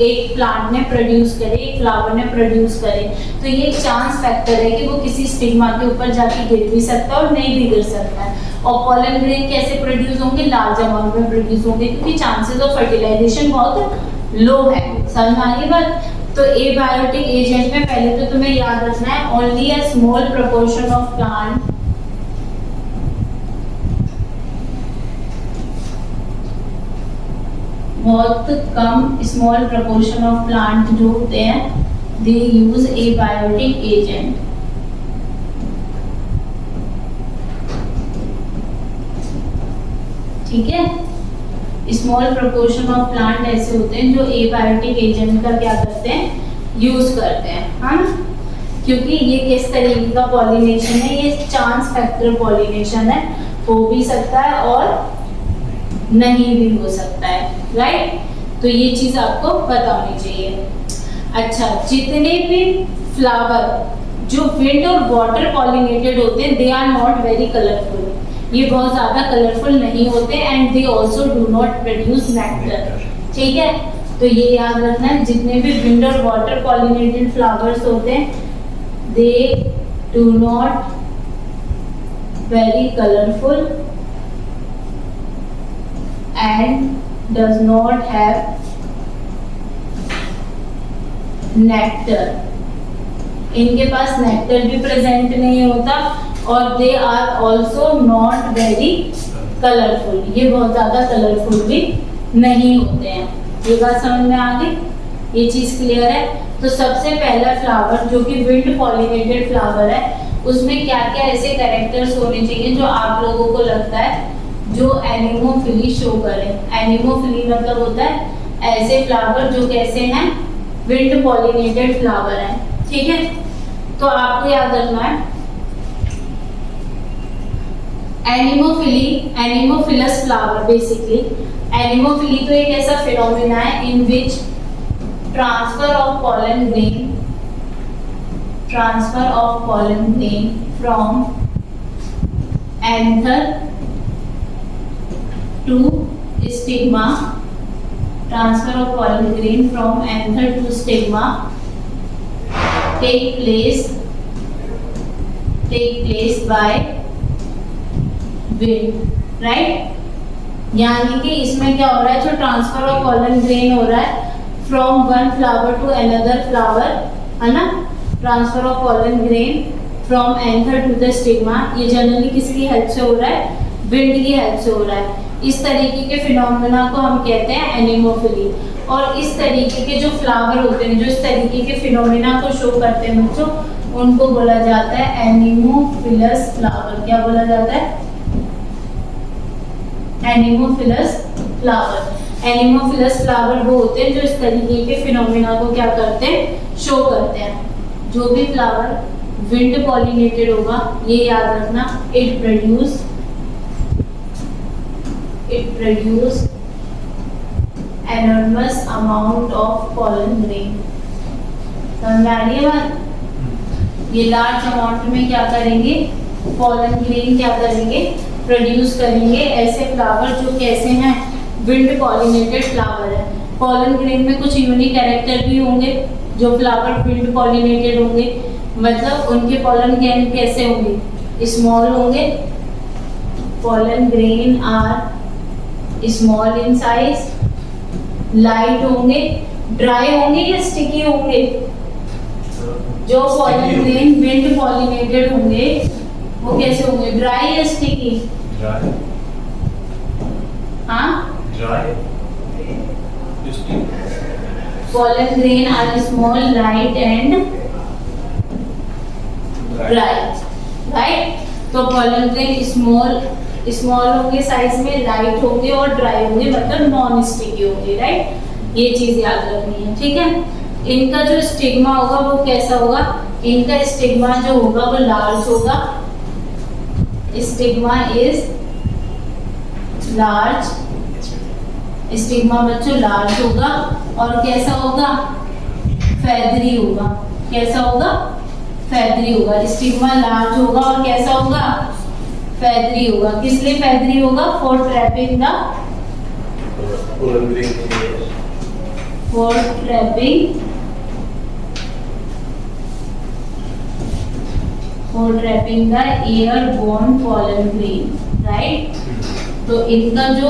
[SPEAKER 1] एक प्लांट ने प्रोड्यूस करे, एक फ्लावर ने प्रोड्यूस करे, तो ये एक चांस फैक्टर है कि वो किसी स्टिग्मा के ऊपर जाके गिर भी सकता है और नहीं भी गिर सकता है। और पॉलन ग्रेन कैसे प्रोड्यूस होंगे, लार्ज अमाउंट में प्रोड्यूस होंगे, क्योंकि चांसेस ऑफ फर्टिलाइजेशन बहुत लो है। समझ आ रही बात? तो एबायोटिक एजेंट में पहले तो तुम्हें याद रखना है, only a small proportion of plant बहुत कम स्मॉल प्रोपोर्शन ऑफ प्लांट जो होते हैं, दे यूज एबायोटिक एजेंट। ठीक है, स्मॉल प्रोपोर्शन ऑफ प्लांट ऐसे होते हैं जो एबायोटिक एजेंट का क्या करते हैं, यूज करते हैं, हाँ, क्योंकि ये किस तरीके का पॉलिनेशन है, ये चांस फैक्टर पॉलिनेशन है, हो भी सकता है और नहीं भी हो सकता है, राइट? तो ये चीज आपको पता होनी चाहिए। अच्छा, जितने भी फ्लावर जो विंड और वाटर पॉलिनेटेड होते हैं, they are not very colourful, ये बहुत ज्यादा कलरफुल नहीं होते, and they also do not produce nectar. ठीक है, तो ये याद रखना है, जितने भी विंड और वाटर पॉलिनेटेड फ्लावर्स होते हैं, they do not very colourful and does not have nectar। इनके पास नेक्टर भी प्रेजेंट नहीं होता, और they are also not very colourful, ये बहुत ज्यादा कलरफुल भी नहीं होते हैं। ये बात समझ में आ गई? ये चीज क्लियर है? तो सबसे पहला फ्लावर जो कि विंड पॉलिनेटेड फ्लावर है, उसमें क्या क्या ऐसे कैरेक्टर्स होने चाहिए जो आप लोगों को लगता है जो एनिमोफिली शो करें। एनिमोफिली मतलब होता है ऐसे फ्लावर जो कैसे हैं, विंड पॉलिनेटेड फ्लावर हैं। ठीक है, तो आपको याद रखना है, anemophily, anemophilous flower, basically anemophily तो एक ऐसा फिनोमेना है in which transfer of pollen grain from anther to stigma, transfer of pollen grain from anther to stigma take place by wind, right? यानी कि इसमें क्या हो रहा है, जो ट्रांसफर ऑफ पॉलन ग्रेन हो रहा है from one flower to another flower, है ना, transfer of pollen grain from anther to the stigma, ये जनरली किसकी हेल्प से हो रहा है, विंड की हेल्प से हो रहा है। इस तरीके के फिनोमेना को हम कहते हैं एनिमोफिली। और इस तरीके के जो फ्लावर होते हैं, जो इस तरीके के फिनोमेना को शो करते हैं बच्चों, उनको बोला जाता है एनिमोफिलस फ्लावर। क्या बोला जाता है? Anemophilous flower. एनिमोफिलस फ्लावर वो होते हैं जो इस तरीके के फिनोमेना को क्या करते हैं, शो करते हैं। जो भी फ्लावर विंड पॉलिनेटेड होगा, ये याद रखना, it produce enormous amount of pollen grain। समझ आ रही है बात? ये लार्ज अमाउंट में क्या करेंगे, पॉलन ग्रेन क्या करेंगे, प्रोड्यूस करेंगे। ऐसे फ्लावर जो कैसे हैं, विंड पॉलिनेटेड फ्लावर है। पॉलन ग्रेन में कुछ यूनिक कैरेक्टर भी होंगे, जो फ्लावर विंड पॉलिनेटेड होंगे, मतलब उनके पॉलन ग्रेन कैसे होंगे, स्मॉल होंगे, pollen grain are small in size, light होंगे, ड्राई होंगे या स्टिकी होंगे। जो पॉलन ग्रेन विंड पॉलिनेटेड होंगे वो कैसे होंगे, ड्राई या स्टिकी?
[SPEAKER 2] ड्राई।
[SPEAKER 1] हाँ,
[SPEAKER 2] dry.
[SPEAKER 1] pollen grain are small, light and dry, right? तो pollen grain small होंगे साइज में, लाइट होंगे और ड्राई होंगे, मतलब नॉन स्टिकी होंगे, राइट? ये चीज याद रखनी है, ठीक है? इनका जो स्टिग्मा होगा वो कैसा होगा, इनका स्टिग्मा जो होगा वो लार्ज होगा, स्टिग्मा इज लार्ज, स्टिग्मा बच्चों लार्ज होगा और कैसा होगा, फेदरी होगा। कैसा होगा, फेदरी होगा। स्टिग्मा लार्ज होगा और कैसा होगा, फेदरी होगा। किस लिए फेदरी होगा, for trapping the
[SPEAKER 2] pollen grain,
[SPEAKER 1] for trapping the airborne pollen grain, right? तो इनका जो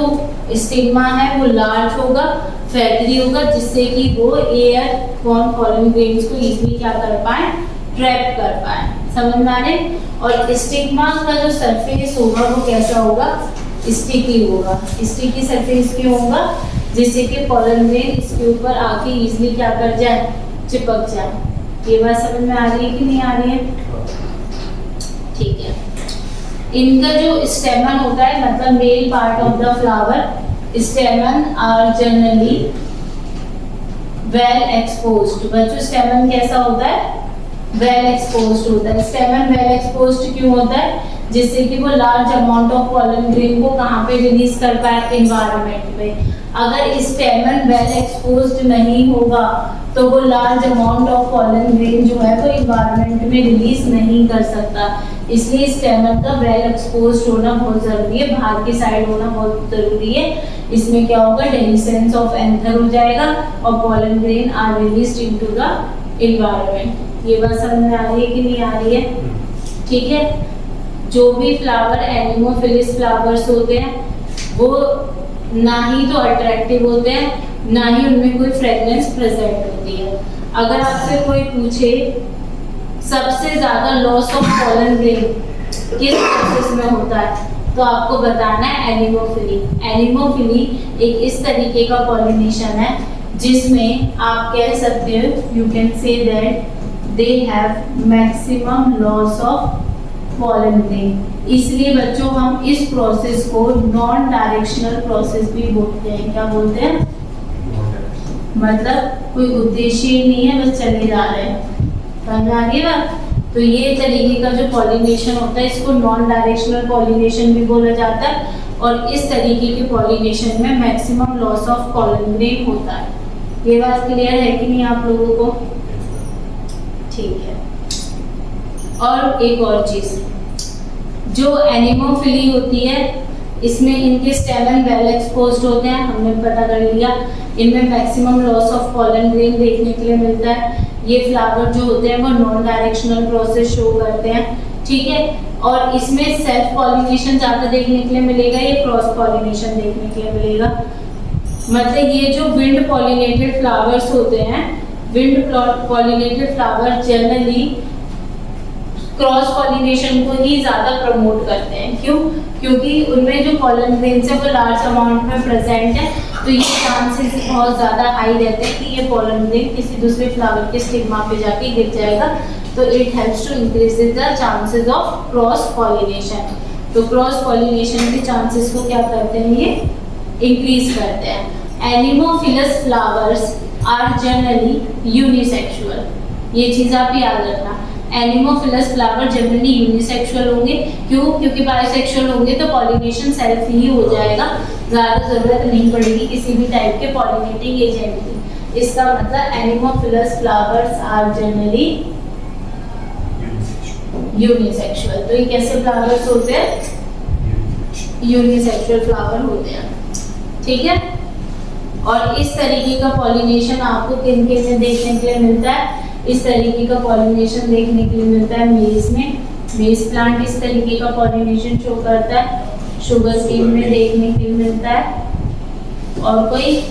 [SPEAKER 1] स्टिग्मा है वो लार्ज होगा, फेदरी होगा, जिससे कि वो एयरबोर्न पॉलन ग्रेन्स को इजीली क्या कर पाए, ट्रैप कर पाए। समझ में आ रहे? और स्टिग्मा का जो सरफेस होगा वो कैसा होगा, स्टिकी होगा। स्टिकी सरफेस क्यों होगा, जिससे कि पॉलन ग्रेन इसके ऊपर आके इजीली क्या कर जाए, चिपक जाए। ये बात समझ में आ रही है कि नहीं आ रही है? ठीक है। इनका जो स्टेमन होता है, मतलब male part of the flower, stamen are generally well exposed. बच्चों स्टेमन कैसा होता है, वेल एक्सपोज्ड होता है। स्टेमन वेल एक्सपोज्ड क्यों होता है, जिससे कि वो large amount of pollen grain को कहाँ पे रिलीज कर पाए, एनवायरनमेंट में। अगर स्टेमन वेल एक्सपोज्ड नहीं होगा तो वो large amount of pollen grain जो है वो एनवायरनमेंट में रिलीज नहीं कर सकता। इसलिए स्टेमन का वेल एक्सपोज्ड होना बहुत जरूरी है, बाहर की साइड होना बहुत जरूरी है। इसमें क्या होगा, डेलिसेंस ऑफ एंथर हो जाएगा और pollen grain are released into the environment. ये बात समझ में आ रही है कि नहीं आ रही है? ठीक है। जो भी फ्लावर एनिमोफिलिस फ्लावर्स होते हैं वो ना ही तो अट्रैक्टिव होते हैं, ना ही उनमें कोई फ्रेगनेंस प्रेजेंट होती है। अगर आपसे कोई पूछे सबसे ज्यादा लॉस ऑफ पॉलन ग्रेन किस प्रोसेस में होता है, तो आपको बताना है एनिमोफिली। एनिमोफिली एक इस तरीके का पॉलिनेशन है जिसमें आप कह सकते हो, you can say that they have maximum loss of pollen grain. इसलिए बच्चों हम इस प्रोसेस को नॉन डायरेक्शनल प्रोसेस भी बोलते हैं। क्या बोलते हैं, मतलब कोई उद्देश्य ही नहीं है, बस चले जा रहे हैं। समझ आ रही है बात? तो ये तरीके का जो पॉलिनेशन होता है इसको नॉन डायरेक्शनल पॉलिनेशन भी बोला जाता है, और इस तरीके के पॉलिनेशन में maximum loss of pollen grain होता है। ये बात क्लियर है कि नहीं आप लोगों को? ठीक है। और एक और चीज, जो एनिमोफिली होती है इसमें इनके स्टेमन वेल एक्सपोज्ड होते हैं, हमने पता कर लिया। इनमें maximum loss of pollen grain देखने के लिए मिलता है। ये फ्लावर जो होते हैं वो नॉन डायरेक्शनल प्रोसेस शो करते हैं, ठीक है। और इसमें सेल्फ पॉलिनेशन ज़्यादा देखने के लिए मिलेगा, ये क्रॉस पॉलिनेशन देखने के लिए मिलेगा। मतलब ये जो विंड पॉलिनेटेड फ्लावर्स होते हैं, wind pollinated flower generally cross pollination को ही ज़्यादा प्रमोट करते हैं। क्यों? क्योंकि उनमें जो पॉलन ग्रेन्स है वो लार्ज अमाउंट में प्रेजेंट है, तो ये चांसेस बहुत ज़्यादा हाई रहते हैं कि ये पॉलन ग्रेन किसी दूसरे फ्लावर के स्टिग्मा पे जाके गिर जाएगा। तो it helps to increase the chances of cross pollination. तो क्रॉस पॉलिनेशन के चांसेस को क्या करते हैं, ये इंक्रीज करते हैं। Anemophilous flowers are generally unisexual. ये चीज़ आप याद रखना, एनिमोफिलस फ्लावर जनरली यूनिसेक्सुअल होंगे। क्यों? क्योंकि बायोसेक्सुअल होंगे तो पॉलिनेशन सेल्फ ही हो जाएगा, ज़्यादा ज़रूरत नहीं पड़ेगी किसी भी टाइप के पॉलिनेटिंग एजेंट की। इसका मतलब anemophilous flowers are generally unisexual. तो ये कैसे फ्लावर्स होते हैं, यूनिसेक्सुअल फ्लावर होते हैं, ठीक है। और इस तरीके का पॉलिनेशन आपको किन के में देखने के लिए मिलता है? इस तरीके का पॉलिनेशन देखने के लिए मिलता है मेज में। मेज प्लांट इस तरीके का पॉलिनेशन शो करता है। शुगर केन में देखने के लिए मिलता है। और कोई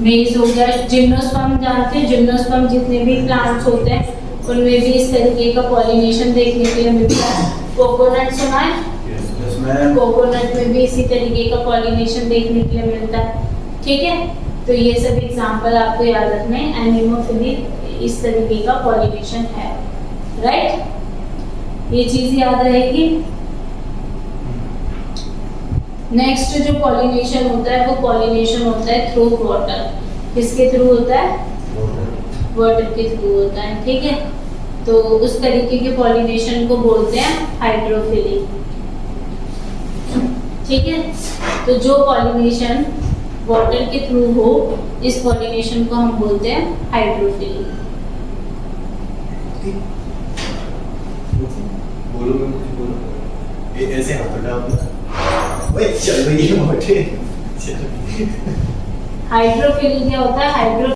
[SPEAKER 1] मेज हो गया। जिम्नोस्पर्म जानते हैं? जिम्नोस्पर्म जितने भी प्लांट्स होते हैं उनमें भी इस तरीके का पॉलिनेशन देखने के लिए मिलता है। कोकोनट सुना है?
[SPEAKER 2] Yes ma'am.
[SPEAKER 1] कोकोनट में भी इसी तरीके का पॉलिनेशन देखने के लिए मिलता है। ठीक है, तो ये सब एग्जांपल आपको याद रखने हैं। एनिमोफिली इस तरीके का पॉलिनेशन है, राइट? ये चीज याद रहेगी। नेक्स्ट जो पॉलिनेशन होता है वो पॉलिनेशन होता है थ्रू वाटर। किसके थ्रू होता है? वाटर के थ्रू होता है। ठीक है, तो उस तरीके के पॉलिनेशन को बोलते हैं हाइड्रोफिली। ठीक है, तो जो पॉलिनेशन वाटर के थ्रू हो इस पॉलिनेशन को हम बोलते हैं हाइड्रोफिली।
[SPEAKER 2] बोलो मैं कुछ बोलो। ये ऐसे हाथ उठाओ अपना। ओए चल भाई ये मोटे।
[SPEAKER 1] हाइड्रोफिली क्या होता है? हाइड्रो